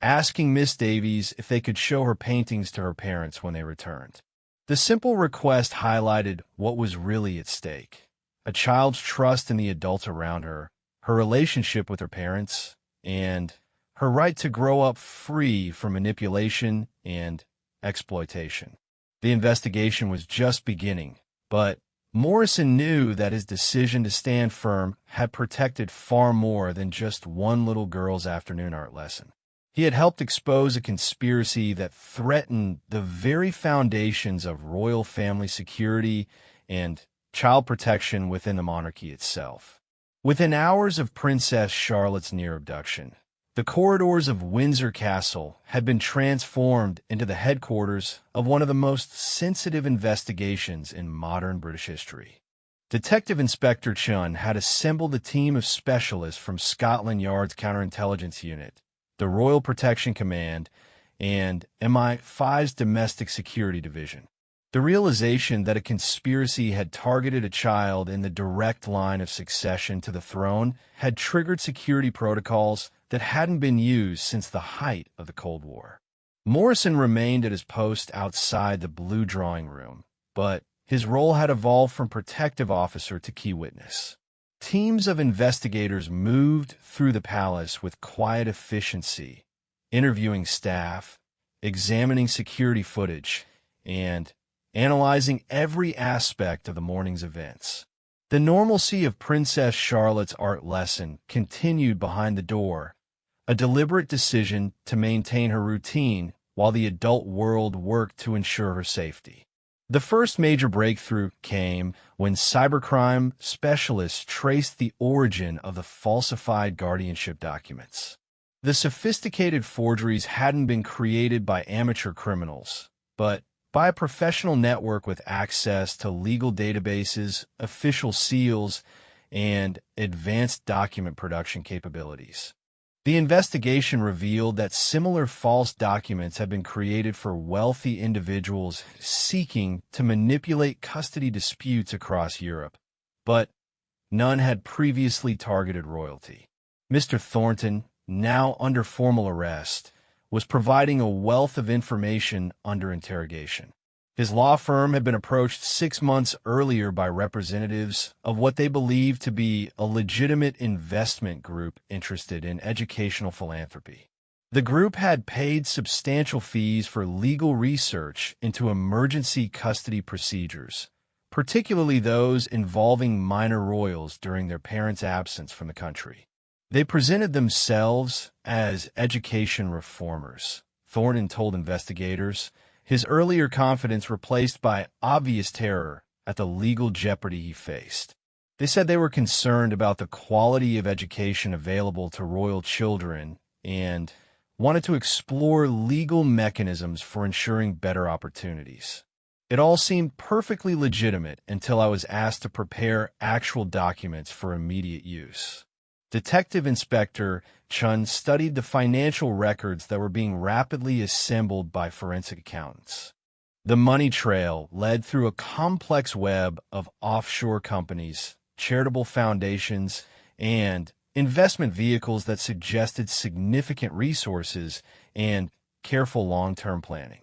asking Miss Davies if they could show her paintings to her parents when they returned. The simple request highlighted what was really at stake: a child's trust in the adults around her, her relationship with her parents, and her right to grow up free from manipulation and exploitation. The investigation was just beginning, but Morrison knew that his decision to stand firm had protected far more than just one little girl's afternoon art lesson. He had helped expose a conspiracy that threatened the very foundations of royal family security and child protection within the monarchy itself. Within hours of Princess Charlotte's near abduction, the corridors of Windsor Castle had been transformed into the headquarters of one of the most sensitive investigations in modern British history. Detective Inspector Chun had assembled a team of specialists from Scotland Yard's Counterintelligence Unit, the Royal Protection Command, and MI5's Domestic Security Division. The realization that a conspiracy had targeted a child in the direct line of succession to the throne had triggered security protocols that hadn't been used since the height of the Cold War. Morrison remained at his post outside the Blue Drawing Room, but his role had evolved from protective officer to key witness. Teams of investigators moved through the palace with quiet efficiency, interviewing staff, examining security footage, and analyzing every aspect of the morning's events. The normalcy of Princess Charlotte's art lesson continued behind the door, a deliberate decision to maintain her routine while the adult world worked to ensure her safety. The first major breakthrough came when cybercrime specialists traced the origin of the falsified guardianship documents. The sophisticated forgeries hadn't been created by amateur criminals, but by a professional network with access to legal databases, official seals, and advanced document production capabilities. The investigation revealed that similar false documents had been created for wealthy individuals seeking to manipulate custody disputes across Europe, but none had previously targeted royalty. Mr. Thornton, now under formal arrest, was providing a wealth of information under interrogation. His law firm had been approached 6 months earlier by representatives of what they believed to be a legitimate investment group interested in educational philanthropy. The group had paid substantial fees for legal research into emergency custody procedures, particularly those involving minor royals during their parents' absence from the country. They presented themselves as education reformers, Thornton told investigators, his earlier confidence replaced by obvious terror at the legal jeopardy he faced. They said they were concerned about the quality of education available to royal children and wanted to explore legal mechanisms for ensuring better opportunities. It all seemed perfectly legitimate until I was asked to prepare actual documents for immediate use. Detective Inspector Chun studied the financial records that were being rapidly assembled by forensic accountants. The money trail led through a complex web of offshore companies, charitable foundations, and investment vehicles that suggested significant resources and careful long-term planning.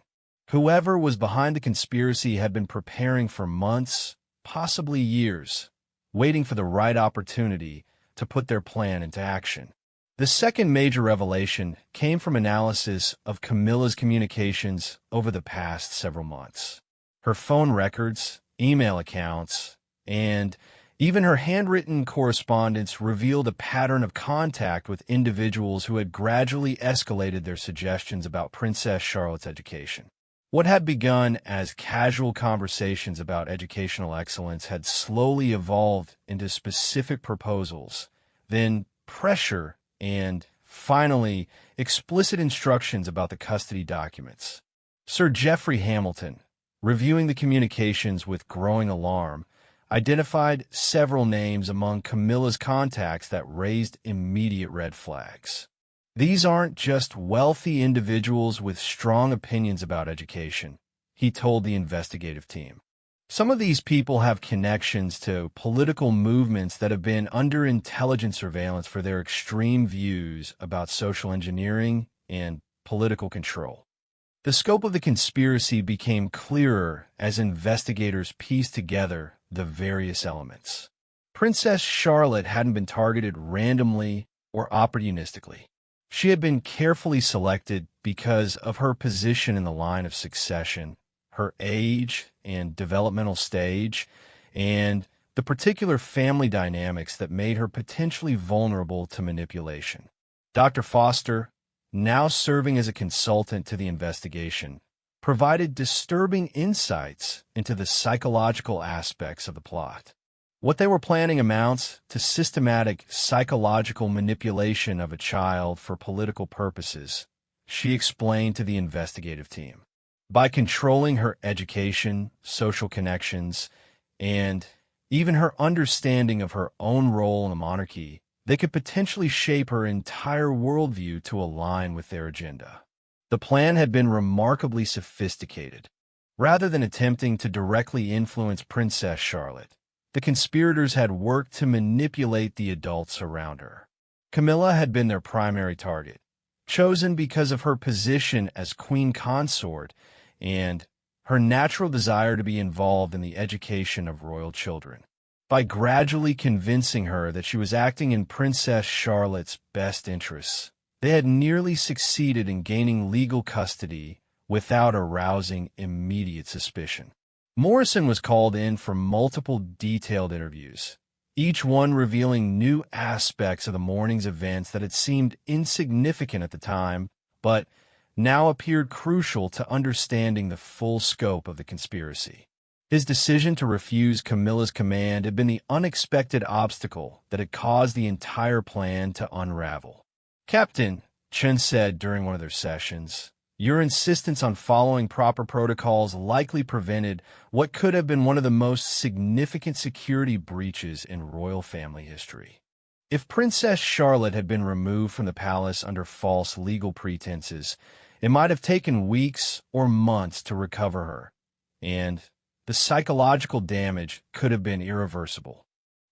Whoever was behind the conspiracy had been preparing for months, possibly years, waiting for the right opportunity to put their plan into action. The second major revelation came from analysis of Camilla's communications over the past several months. Her phone records, email accounts, and even her handwritten correspondence revealed a pattern of contact with individuals who had gradually escalated their suggestions about Princess Charlotte's education. What had begun as casual conversations about educational excellence had slowly evolved into specific proposals, then pressure, and finally, explicit instructions about the custody documents. Sir Geoffrey Hamilton, reviewing the communications with growing alarm, identified several names among Camilla's contacts that raised immediate red flags. These aren't just wealthy individuals with strong opinions about education, he told the investigative team. Some of these people have connections to political movements that have been under intelligence surveillance for their extreme views about social engineering and political control. The scope of the conspiracy became clearer as investigators pieced together the various elements. Princess Charlotte hadn't been targeted randomly or opportunistically. She had been carefully selected because of her position in the line of succession, her age and developmental stage, and the particular family dynamics that made her potentially vulnerable to manipulation. Dr. Foster, now serving as a consultant to the investigation, provided disturbing insights into the psychological aspects of the plot. What they were planning amounts to systematic psychological manipulation of a child for political purposes, she explained to the investigative team. By controlling her education, social connections, and even her understanding of her own role in the monarchy, they could potentially shape her entire worldview to align with their agenda. The plan had been remarkably sophisticated. Rather than attempting to directly influence Princess Charlotte, the conspirators had worked to manipulate the adults around her. Camilla had been their primary target, chosen because of her position as queen consort and her natural desire to be involved in the education of royal children. By gradually convincing her that she was acting in Princess Charlotte's best interests, they had nearly succeeded in gaining legal custody without arousing immediate suspicion. Morrison was called in for multiple detailed interviews, each one revealing new aspects of the morning's events that had seemed insignificant at the time, but now appeared crucial to understanding the full scope of the conspiracy. His decision to refuse Camilla's command had been the unexpected obstacle that had caused the entire plan to unravel. "Captain," Chen said during one of their sessions, "your insistence on following proper protocols likely prevented what could have been one of the most significant security breaches in royal family history. If Princess Charlotte had been removed from the palace under false legal pretenses, it might have taken weeks or months to recover her, and the psychological damage could have been irreversible."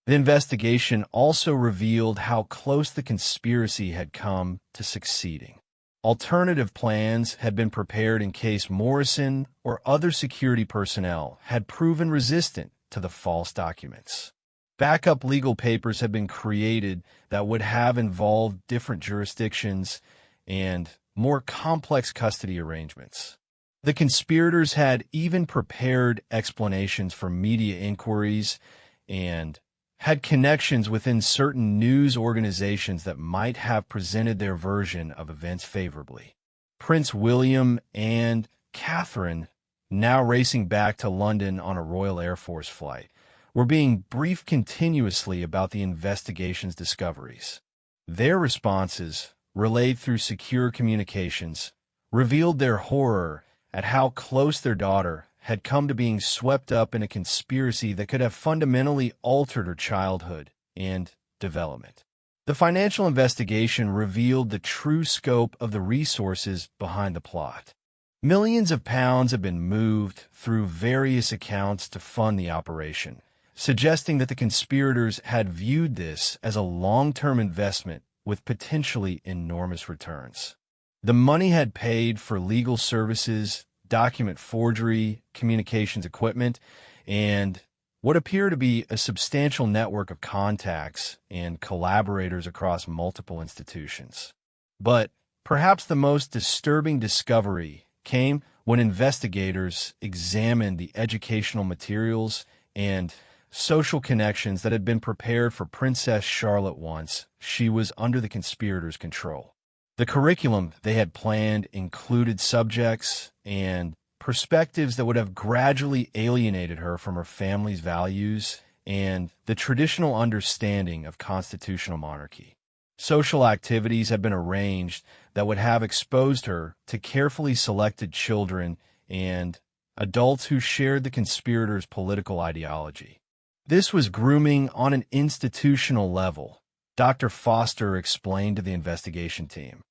The investigation also revealed how close the conspiracy had come to succeeding. Alternative plans had been prepared in case Morrison or other security personnel had proven resistant to the false documents. Backup legal papers had been created that would have involved different jurisdictions and more complex custody arrangements. The conspirators had even prepared explanations for media inquiries and had connections within certain news organizations that might have presented their version of events favorably. Prince William and Catherine, now racing back to London on a Royal Air Force flight, were being briefed continuously about the investigation's discoveries. Their responses, relayed through secure communications, revealed their horror at how close their daughter had come to being swept up in a conspiracy that could have fundamentally altered her childhood and development. The financial investigation revealed the true scope of the resources behind the plot. Millions of pounds have been moved through various accounts to fund the operation, suggesting that the conspirators had viewed this as a long-term investment with potentially enormous returns. The money had paid for legal services, document forgery, communications equipment, and what appear to be a substantial network of contacts and collaborators across multiple institutions. But perhaps the most disturbing discovery came when investigators examined the educational materials and social connections that had been prepared for Princess Charlotte once she was under the conspirators' control. The curriculum they had planned included subjects and perspectives that would have gradually alienated her from her family's values and the traditional understanding of constitutional monarchy. Social activities had been arranged that would have exposed her to carefully selected children and adults who shared the conspirators' political ideology. This was grooming on an institutional level, Dr. Foster explained to the investigation team.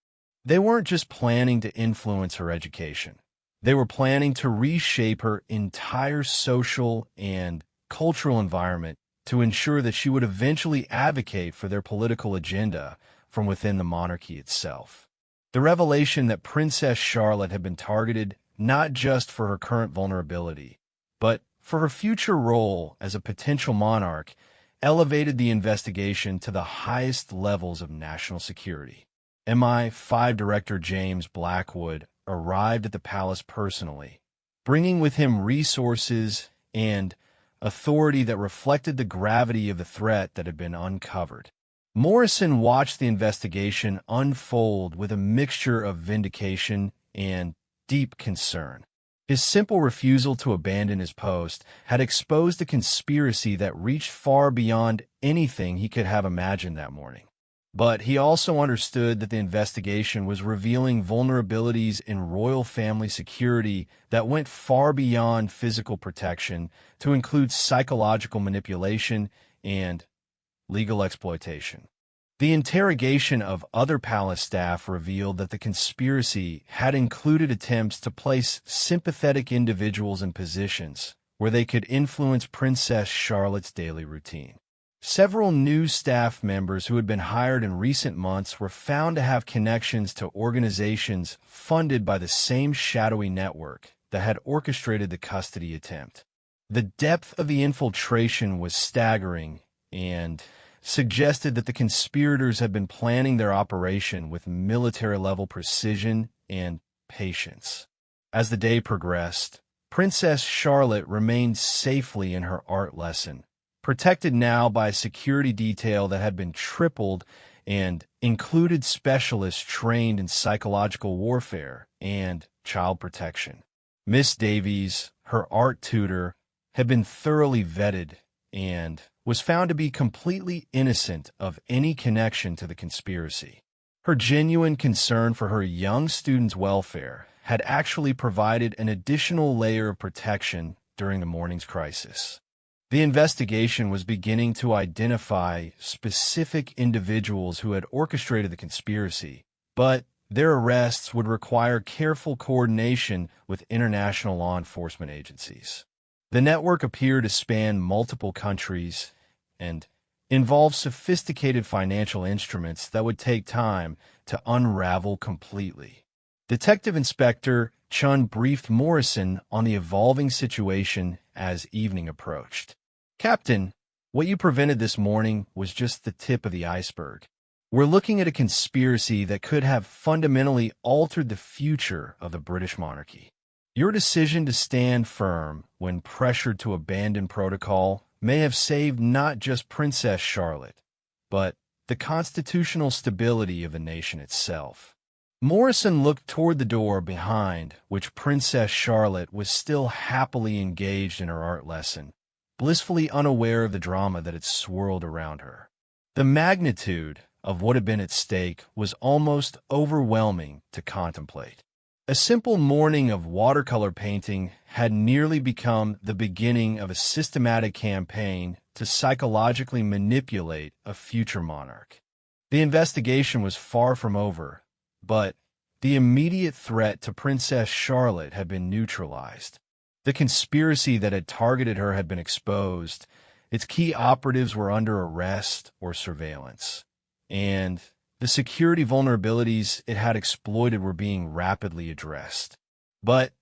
They weren't just planning to influence her education. They were planning to reshape her entire social and cultural environment to ensure that she would eventually advocate for their political agenda from within the monarchy itself. The revelation that Princess Charlotte had been targeted not just for her current vulnerability, but for her future role as a potential monarch, elevated the investigation to the highest levels of national security. MI5 Director James Blackwood arrived at the palace personally, bringing with him resources and authority that reflected the gravity of the threat that had been uncovered. Morrison watched the investigation unfold with a mixture of vindication and deep concern. His simple refusal to abandon his post had exposed a conspiracy that reached far beyond anything he could have imagined that morning. But he also understood that the investigation was revealing vulnerabilities in royal family security that went far beyond physical protection to include psychological manipulation and legal exploitation. The interrogation of other palace staff revealed that the conspiracy had included attempts to place sympathetic individuals in positions where they could influence Princess Charlotte's daily routine. Several new staff members who had been hired in recent months were found to have connections to organizations funded by the same shadowy network that had orchestrated the custody attempt. The depth of the infiltration was staggering and suggested that the conspirators had been planning their operation with military-level precision and patience. As the day progressed, Princess Charlotte remained safely in her art lesson, protected now by a security detail that had been tripled and included specialists trained in psychological warfare and child protection. Miss Davies, her art tutor, had been thoroughly vetted and was found to be completely innocent of any connection to the conspiracy. Her genuine concern for her young students' welfare had actually provided an additional layer of protection during the morning's crisis. The investigation was beginning to identify specific individuals who had orchestrated the conspiracy, but their arrests would require careful coordination with international law enforcement agencies. The network appeared to span multiple countries and involve sophisticated financial instruments that would take time to unravel completely. Detective Inspector Chun briefed Morrison on the evolving situation as evening approached. "Captain, what you prevented this morning was just the tip of the iceberg. We're looking at a conspiracy that could have fundamentally altered the future of the British monarchy. Your decision to stand firm when pressured to abandon protocol may have saved not just Princess Charlotte, but the constitutional stability of the nation itself." Morrison looked toward the door behind which Princess Charlotte was still happily engaged in her art lesson, blissfully unaware of the drama that had swirled around her. The magnitude of what had been at stake was almost overwhelming to contemplate. A simple morning of watercolor painting had nearly become the beginning of a systematic campaign to psychologically manipulate a future monarch. The investigation was far from over, but the immediate threat to Princess Charlotte had been neutralized. The conspiracy that had targeted her had been exposed, its key operatives were under arrest or surveillance, and the security vulnerabilities it had exploited were being rapidly addressed. But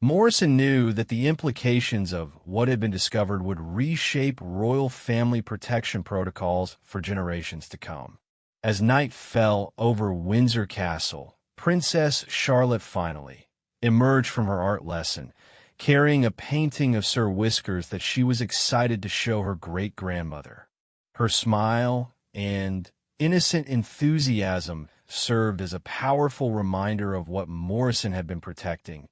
Morrison knew that the implications of what had been discovered would reshape royal family protection protocols for generations to come. As night fell over Windsor Castle, Princess Charlotte finally emerged from her art lesson, carrying a painting of Sir Whiskers that she was excited to show her great-grandmother. Her smile and innocent enthusiasm served as a powerful reminder of what Morrison had been protecting.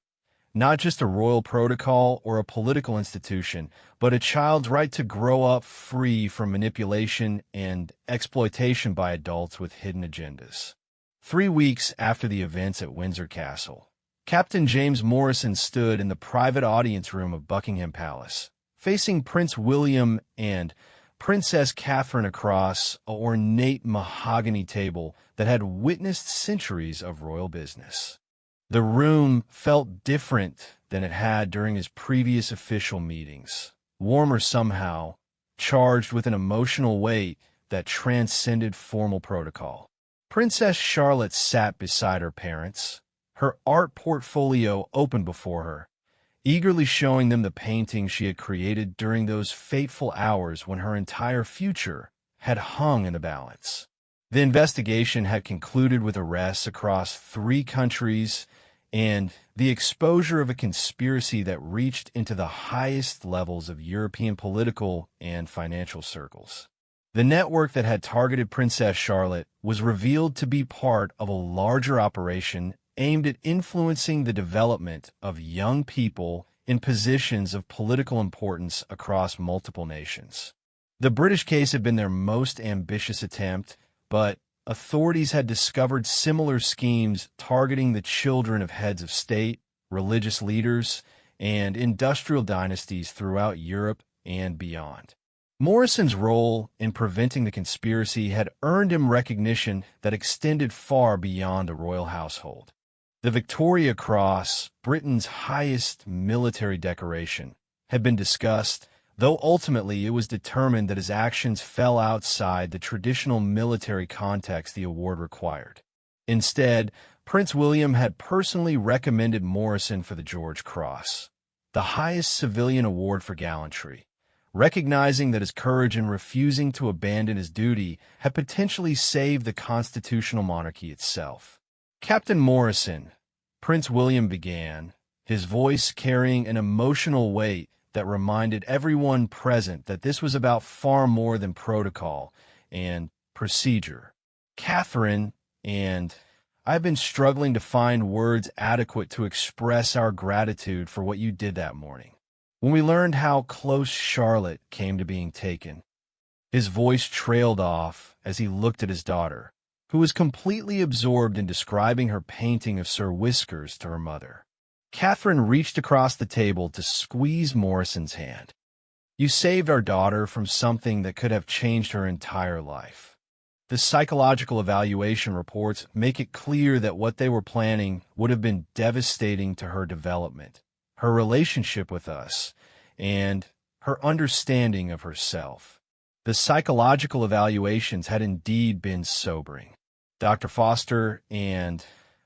Not just a royal protocol or a political institution, but a child's right to grow up free from manipulation and exploitation by adults with hidden agendas. 3 weeks after the events at Windsor Castle, Captain James Morrison stood in the private audience room of Buckingham Palace, facing Prince William and Princess Catherine across an ornate mahogany table that had witnessed centuries of royal business. The room felt different than it had during his previous official meetings, warmer somehow, charged with an emotional weight that transcended formal protocol. Princess Charlotte sat beside her parents, her art portfolio open before her, eagerly showing them the painting she had created during those fateful hours when her entire future had hung in the balance. The investigation had concluded with arrests across 3 countries and the exposure of a conspiracy that reached into the highest levels of European political and financial circles. The network that had targeted Princess Charlotte was revealed to be part of a larger operation aimed at influencing the development of young people in positions of political importance across multiple nations. The British case had been their most ambitious attempt, but authorities had discovered similar schemes targeting the children of heads of state, religious leaders, and industrial dynasties throughout Europe and beyond. Morrison's role in preventing the conspiracy had earned him recognition that extended far beyond the royal household. The Victoria Cross, Britain's highest military decoration, had been discussed, though ultimately it was determined that his actions fell outside the traditional military context the award required. Instead, Prince William had personally recommended Morrison for the George Cross, the highest civilian award for gallantry, recognizing that his courage in refusing to abandon his duty had potentially saved the constitutional monarchy itself. "Captain Morrison," Prince William began, his voice carrying an emotional weight that reminded everyone present that this was about far more than protocol and procedure. "Catherine and I've been struggling to find words adequate to express our gratitude for what you did that morning. When we learned how close Charlotte came to being taken." His voice trailed off as he looked at his daughter, who was completely absorbed in describing her painting of Sir Whiskers to her mother. Catherine reached across the table to squeeze Morrison's hand. "You saved our daughter from something that could have changed her entire life. The psychological evaluation reports make it clear that what they were planning would have been devastating to her development, her relationship with us, and her understanding of herself. The psychological evaluations had indeed been sobering. Dr. Foster and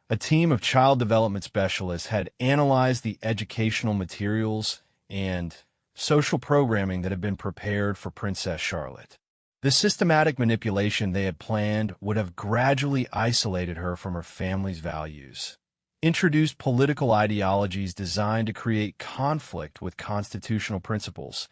a team of child development specialists had analyzed the educational materials and social programming that had been prepared for Princess Charlotte. The systematic manipulation they had planned would have gradually isolated her from her family's values, introduced political ideologies designed to create conflict with constitutional principles,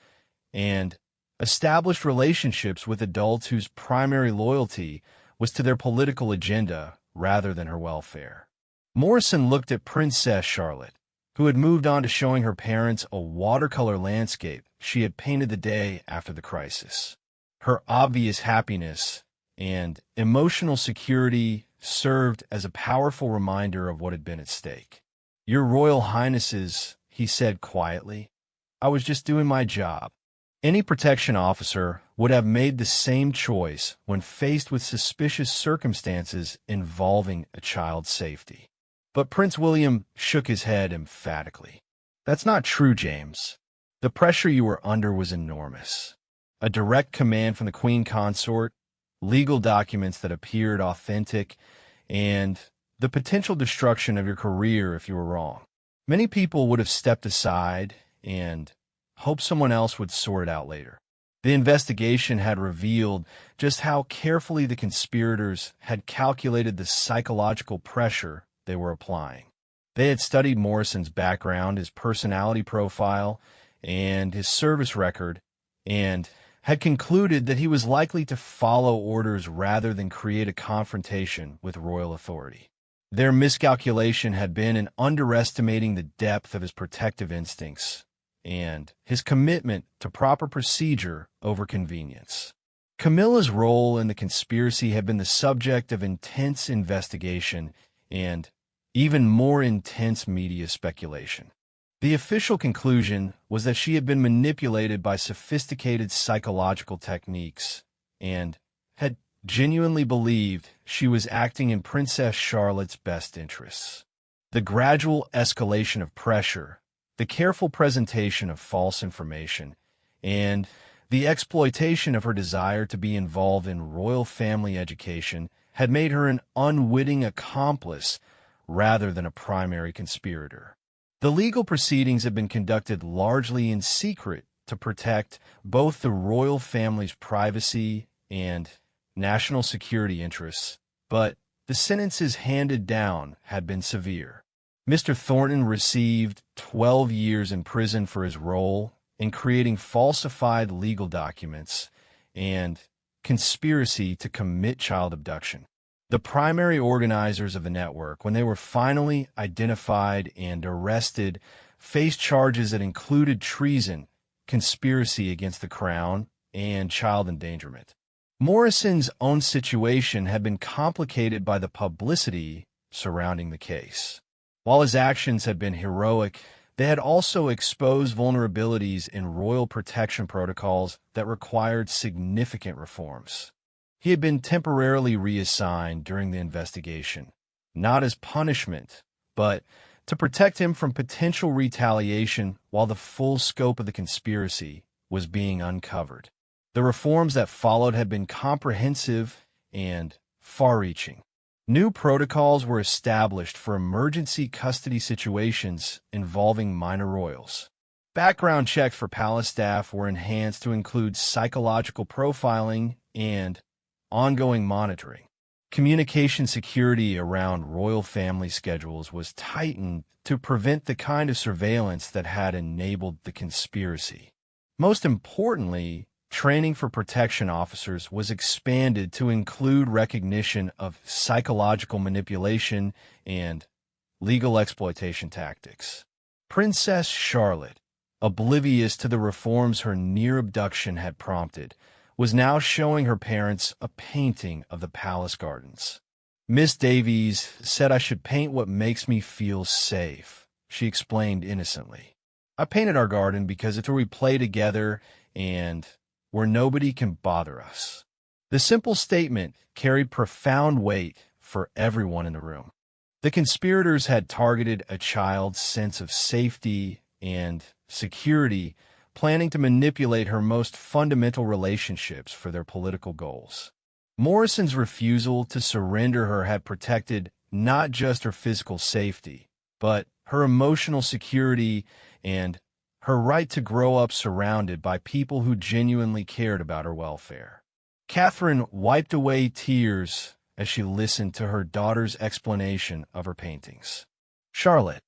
and established relationships with adults whose primary loyalty was to their political agenda rather than her welfare. Morrison looked at Princess Charlotte, who had moved on to showing her parents a watercolor landscape she had painted the day after the crisis. Her obvious happiness and emotional security served as a powerful reminder of what had been at stake. "Your Royal Highnesses," he said quietly, "I was just doing my job." Any protection officer would have made the same choice when faced with suspicious circumstances involving a child's safety. But Prince William shook his head emphatically. "That's not true, James. The pressure you were under was enormous. A direct command from the Queen Consort, legal documents that appeared authentic, and the potential destruction of your career if you were wrong. Many people would have stepped aside and hoped someone else would sort it out later. The investigation had revealed just how carefully the conspirators had calculated the psychological pressure they were applying. They had studied Morrison's background, his personality profile, and his service record, and had concluded that he was likely to follow orders rather than create a confrontation with royal authority. Their miscalculation had been in underestimating the depth of his protective instincts and his commitment to proper procedure over convenience. Camilla's role in the conspiracy had been the subject of intense investigation and even more intense media speculation. The official conclusion was that she had been manipulated by sophisticated psychological techniques and had genuinely believed she was acting in Princess Charlotte's best interests. The gradual escalation of pressure, the careful presentation of false information, and the exploitation of her desire to be involved in royal family education had made her an unwitting accomplice rather than a primary conspirator. The legal proceedings had been conducted largely in secret to protect both the royal family's privacy and national security interests, but the sentences handed down had been severe. Mr. Thornton received 12 years in prison for his role in creating falsified legal documents and conspiracy to commit child abduction. The primary organizers of the network, when they were finally identified and arrested, faced charges that included treason, conspiracy against the crown, and child endangerment. Morrison's own situation had been complicated by the publicity surrounding the case. While his actions had been heroic, they had also exposed vulnerabilities in royal protection protocols that required significant reforms. He had been temporarily reassigned during the investigation, not as punishment, but to protect him from potential retaliation while the full scope of the conspiracy was being uncovered. The reforms that followed had been comprehensive and far-reaching. New protocols were established for emergency custody situations involving minor royals. Background checks for palace staff were enhanced to include psychological profiling and ongoing monitoring. Communication security around royal family schedules was tightened to prevent the kind of surveillance that had enabled the conspiracy. Most importantly, training for protection officers was expanded to include recognition of psychological manipulation and legal exploitation tactics. Princess Charlotte, oblivious to the reforms her near abduction had prompted, was now showing her parents a painting of the palace gardens. "Miss Davies said I should paint what makes me feel safe," she explained innocently. "I painted our garden because it's where we play together and where nobody can bother us." The simple statement carried profound weight for everyone in the room. The conspirators had targeted a child's sense of safety and security, planning to manipulate her most fundamental relationships for their political goals. Morrison's refusal to surrender her had protected not just her physical safety, but her emotional security and her right to grow up surrounded by people who genuinely cared about her welfare. Catherine wiped away tears as she listened to her daughter's explanation of her paintings. "Charlotte,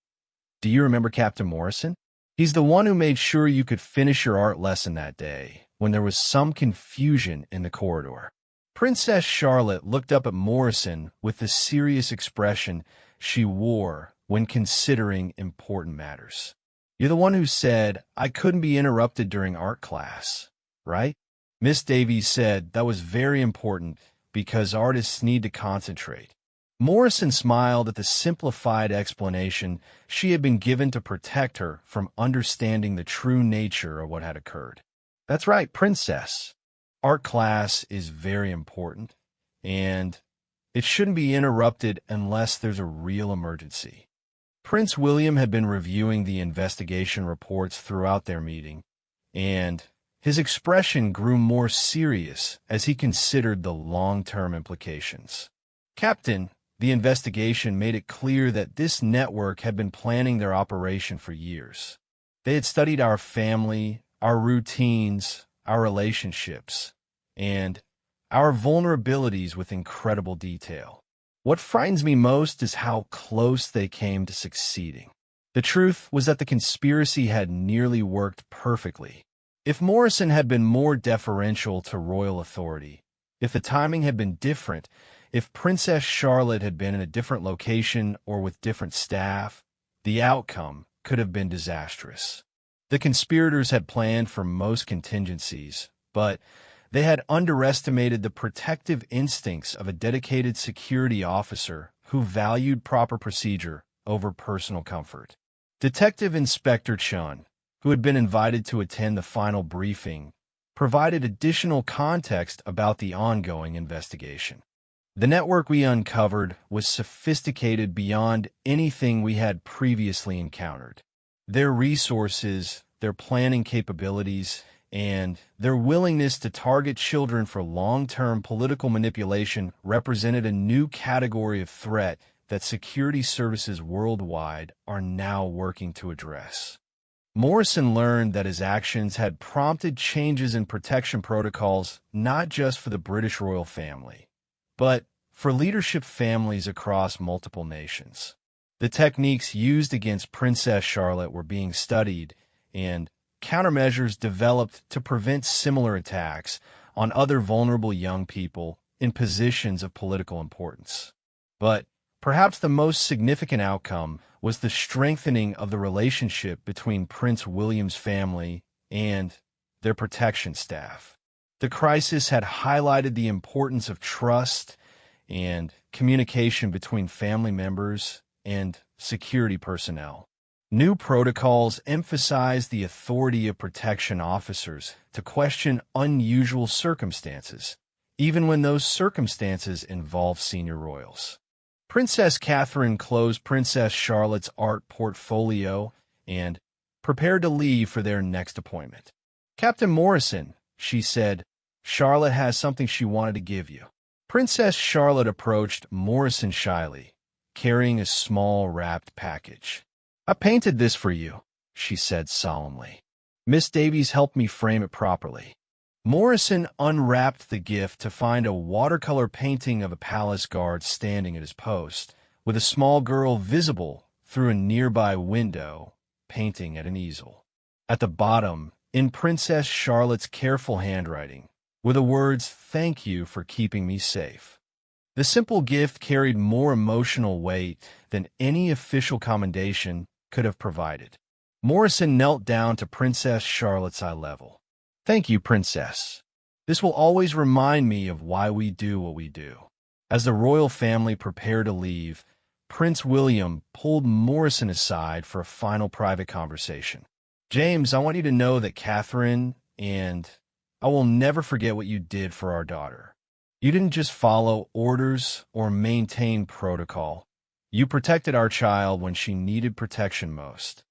do you remember Captain Morrison? He's the one who made sure you could finish your art lesson that day when there was some confusion in the corridor." Princess Charlotte looked up at Morrison with the serious expression she wore when considering important matters. "You're the one who said I couldn't be interrupted during art class, right?" Miss Davies said that was very important because artists need to concentrate. Morrison smiled at the simplified explanation she had been given to protect her from understanding the true nature of what had occurred. "That's right, Princess. Art class is very important, and it shouldn't be interrupted unless there's a real emergency." Prince William had been reviewing the investigation reports throughout their meeting, and his expression grew more serious as he considered the long-term implications. "Captain, the investigation made it clear that this network had been planning their operation for years. They had studied our family, our routines, our relationships, and our vulnerabilities with incredible detail. What frightens me most is how close they came to succeeding. The truth was that the conspiracy had nearly worked perfectly. If Morrison had been more deferential to royal authority, if the timing had been different, if Princess Charlotte had been in a different location or with different staff, the outcome could have been disastrous. The conspirators had planned for most contingencies, but they had underestimated the protective instincts of a dedicated security officer who valued proper procedure over personal comfort. Detective Inspector Chun, who had been invited to attend the final briefing, provided additional context about the ongoing investigation. "The network we uncovered was sophisticated beyond anything we had previously encountered. Their resources, their planning capabilities, and their willingness to target children for long-term political manipulation represented a new category of threat that security services worldwide are now working to address. Morrison learned that his actions had prompted changes in protection protocols not just for the British royal family, but for leadership families across multiple nations. The techniques used against Princess Charlotte were being studied, and countermeasures developed to prevent similar attacks on other vulnerable young people in positions of political importance. But perhaps the most significant outcome was the strengthening of the relationship between Prince William's family and their protection staff. The crisis had highlighted the importance of trust and communication between family members and security personnel. New protocols emphasized the authority of protection officers to question unusual circumstances, even when those circumstances involve senior royals. Princess Catherine closed Princess Charlotte's art portfolio and prepared to leave for their next appointment. "Captain Morrison," she said, "Charlotte has something she wanted to give you." Princess Charlotte approached Morrison shyly, carrying a small wrapped package. "I painted this for you," she said solemnly. "Miss Davies helped me frame it properly." Morrison unwrapped the gift to find a watercolor painting of a palace guard standing at his post, with a small girl visible through a nearby window, painting at an easel. At the bottom, in Princess Charlotte's careful handwriting, were the words, "Thank you for keeping me safe." The simple gift carried more emotional weight than any official commendation could have provided. Morrison knelt down to Princess Charlotte's eye level. "Thank you, Princess. This will always remind me of why we do what we do." As the royal family prepared to leave, Prince William pulled Morrison aside for a final private conversation. "James, I want you to know that Catherine and I will never forget what you did for our daughter. You didn't just follow orders or maintain protocol. You protected our child when she needed protection most.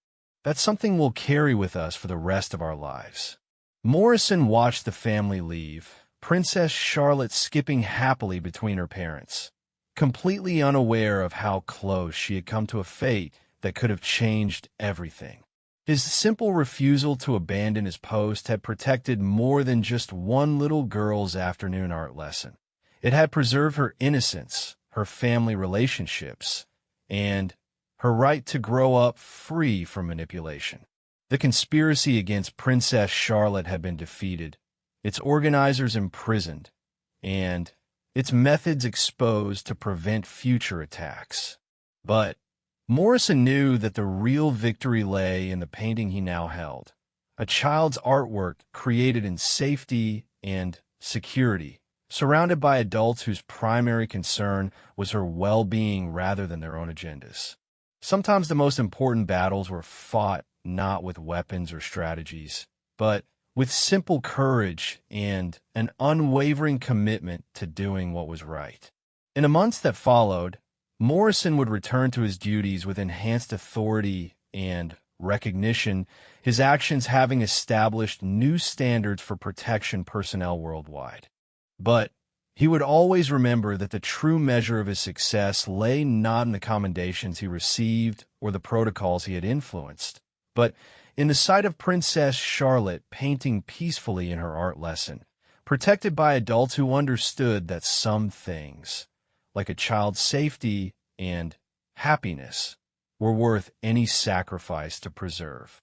That's something we'll carry with us for the rest of our lives." Morrison watched the family leave, Princess Charlotte skipping happily between her parents, completely unaware of how close she had come to a fate that could have changed everything. His simple refusal to abandon his post had protected more than just one little girl's afternoon art lesson. It had preserved her innocence, her family relationships, and her right to grow up free from manipulation. The conspiracy against Princess Charlotte had been defeated, its organizers imprisoned, and its methods exposed to prevent future attacks. But Morrison knew that the real victory lay in the painting he now held, a child's artwork created in safety and security, surrounded by adults whose primary concern was her well-being rather than their own agendas. Sometimes the most important battles were fought not with weapons or strategies, but with simple courage and an unwavering commitment to doing what was right. In the months that followed, Morrison would return to his duties with enhanced authority and recognition, his actions having established new standards for protection personnel worldwide. But he would always remember that the true measure of his success lay not in the commendations he received or the protocols he had influenced, but in the sight of Princess Charlotte painting peacefully in her art lesson, protected by adults who understood that some things, like a child's safety and happiness, were worth any sacrifice to preserve.